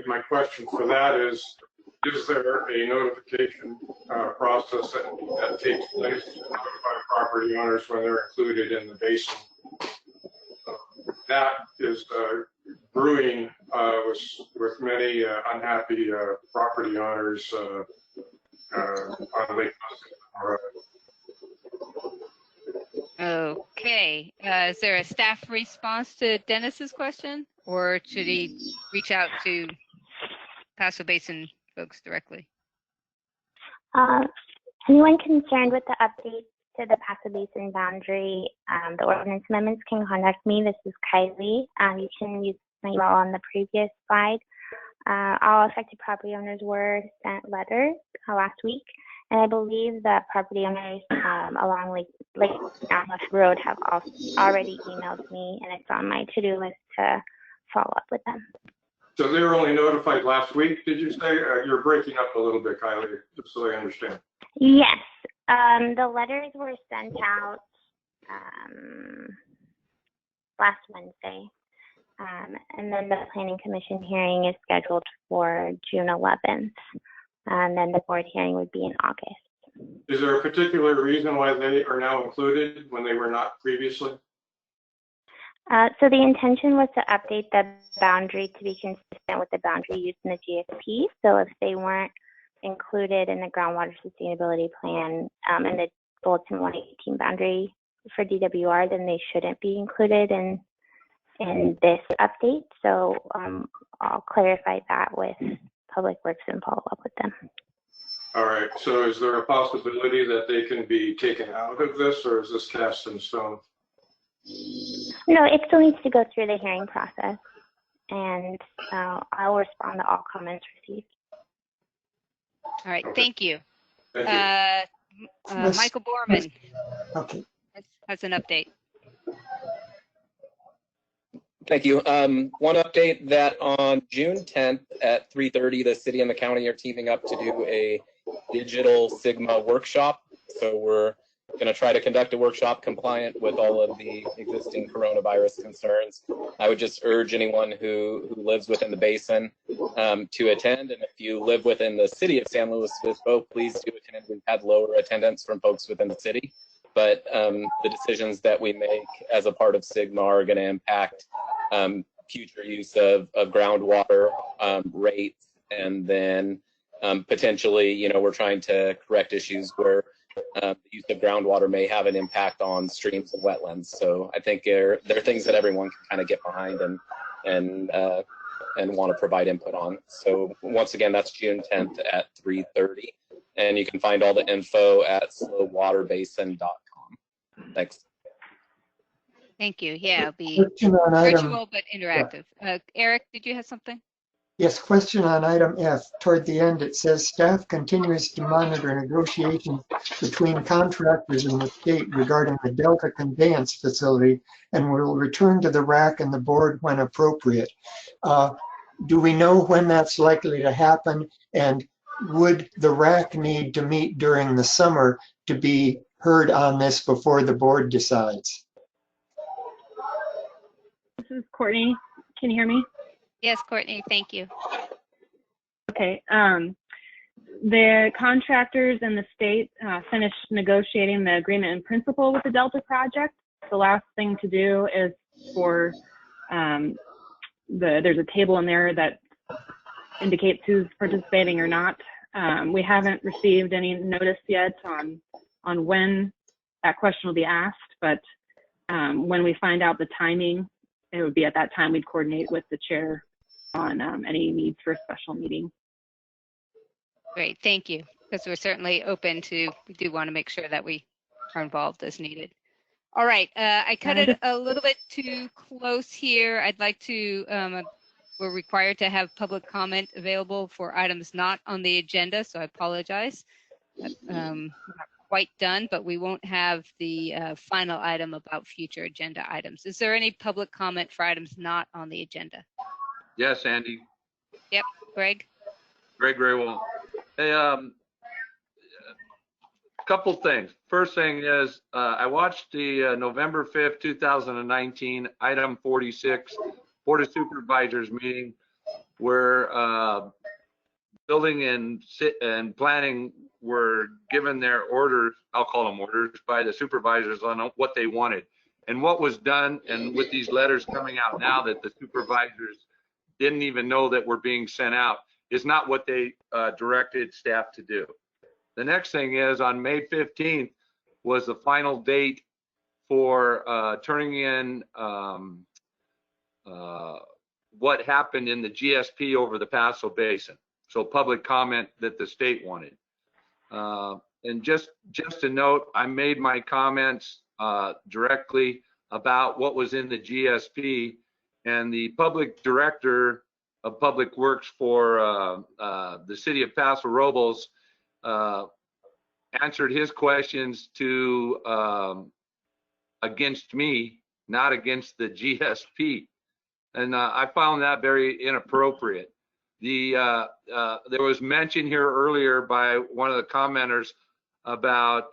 my question for that is there a notification process that takes place to notify property owners when they're included in the basin? That is brewing with many unhappy property owners on Lake Road. Okay. Is there a staff response to Dennis's question, or should he reach out to Paso Basin folks directly? Anyone concerned with the updates to the Paso Basin boundary, the ordinance amendments can contact me. This is Kylie. You can use my email on the previous slide. All affected property owners were sent letters last week, and I believe that property owners along Lake Nacimiento Road have already emailed me, and it's on my to-do list to follow up with them. So they were only notified last week, did you say? You're breaking up a little bit, Kylie, just so I understand. Yes, the letters were sent out last Wednesday, and then the Planning Commission hearing is scheduled for June 11th, and then the board hearing would be in August. Is there a particular reason why they are now included when they were not previously? So the intention was to update the boundary to be consistent with the boundary used in the GSP. So if they weren't included in the groundwater sustainability plan and the Bulletin 118 boundary for DWR, then they shouldn't be included in this update. So I'll clarify that with Public Works and follow up with them. All right. So is there a possibility that they can be taken out of this, or is this cast in stone? No, it still needs to go through the hearing process, and I'll respond to all comments received. All right, thank you. Thank you. Michael Borman has an update. Thank you. One update that on June 10th at 3:30, the city and the county are teaming up to do a digital Sigma workshop. So we're going to try to conduct a workshop compliant with all of the existing coronavirus concerns. I would just urge anyone who lives within the basin to attend. And if you live within the city of San Luis Obispo, please do attend. We've had lower attendance from folks within the city, but the decisions that we make as a part of Sigma are going to impact future use of groundwater rates, and then potentially, we're trying to correct issues where the use of groundwater may have an impact on streams and wetlands. So I think there are things that everyone can kind of get behind and want to provide input on. So once again, that's June 10th at 3:30, and you can find all the info at slowwaterbasin.com. Thanks. Thank you. Yeah, it'll be virtual but interactive. Eric, did you have something? Yes, question on item F. Toward the end, it says staff continues to monitor negotiations between contractors and the state regarding the Delta conveyance facility and will return to the RAC and the board when appropriate. Do we know when that's likely to happen? And would the RAC need to meet during the summer to be heard on this before the board decides? This is Courtney. Can you hear me? Yes, Courtney, thank you. Okay. The contractors and the state finished negotiating the agreement in principle with the Delta project. The last thing to do is for there's a table in there that indicates who's participating or not. We haven't received any notice yet on when that question will be asked, but when we find out the timing, it would be at that time we'd coordinate with the chair on any needs for a special meeting. Great, thank you. Because we're certainly open to, we do want to make sure that we are involved as needed. All right, I cut it a little bit too close here. I'd like to, we're required to have public comment available for items not on the agenda, so I apologize. We're not quite done, but we won't have the final item about future agenda items. Is there any public comment for items not on the agenda? Yes, Andy. Yep, Greg? Greg Raywell. Hey, couple things. First thing is, I watched the November 5th, 2019, item 46, Board of Supervisors meeting where building and planning were given their orders, I'll call them orders, by the supervisors on what they wanted. And what was done, and with these letters coming out now that the supervisors didn't even know that were being sent out, is not what they directed staff to do. The next thing is on May 15th was the final date for turning in what happened in the GSP over the Paso Basin. So public comment that the state wanted. And just to note, I made my comments directly about what was in the GSP, and the public director of Public Works for the city of Paso Robles answered his questions to against me, not against the GSP. And I found that very inappropriate. There was mention here earlier by one of the commenters about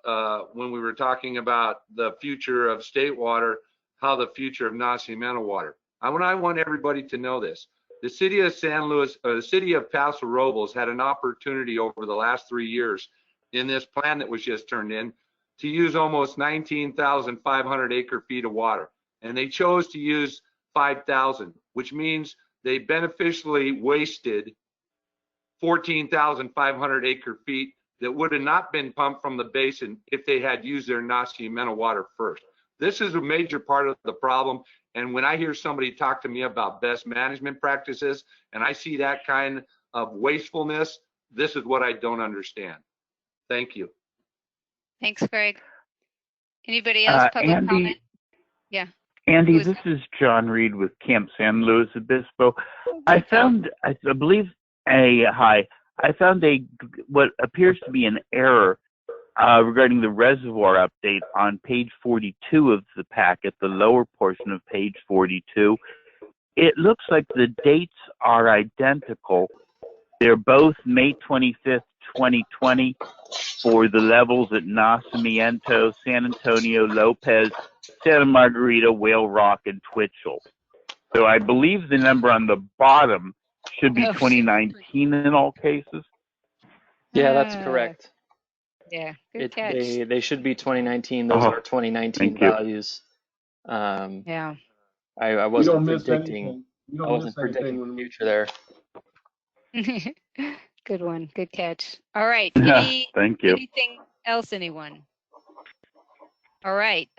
when we were talking about the future of state water, how the future of Nacimiento water. I want everybody to know this. The city of San Luis, or the city of Paso Robles, had an opportunity over the last 3 years in this plan that was just turned in to use almost 19,500 acre feet of water. And they chose to use 5,000, which means they beneficially wasted 14,500 acre feet that would have not been pumped from the basin if they had used their Nacimiento water first. This is a major part of the problem. And when I hear somebody talk to me about best management practices, and I see that kind of wastefulness, this is what I don't understand. Thank you. Thanks, Greg. Anybody else public Andy, comment? Yeah. Andy, this is John Reed with Camp San Luis Obispo. I found what appears to be an error regarding the reservoir update on page 42 of the packet, the lower portion of page 42. It looks like the dates are identical. They're both May 25th, 2020 for the levels at Nacimiento, San Antonio, Lopez, Santa Margarita, Whale Rock, and Twitchell. So I believe the number on the bottom should be 2019 in all cases. Yeah, that's correct. Yeah, good catch. They should be 2019. Those are 2019 values. Yeah. I wasn't predicting. I wasn't predicting the future there. Good one. Good catch. All right. Thank you. Anything else, anyone? All right.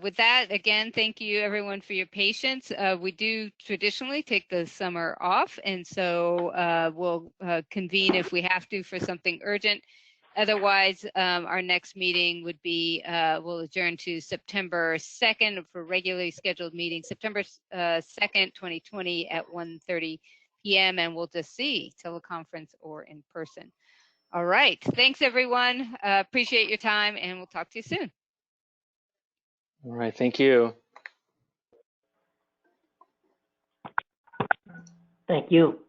With that, again, thank you everyone for your patience. We do traditionally take the summer off, and so we'll convene if we have to for something urgent. Otherwise, our next meeting would be, we'll adjourn to September 2nd for regularly scheduled meeting, September 2nd, 2020 at 1:30 p.m. and we'll just see teleconference or in person. All right. Thanks, everyone. Appreciate your time, and we'll talk to you soon. All right. Thank you. Thank you.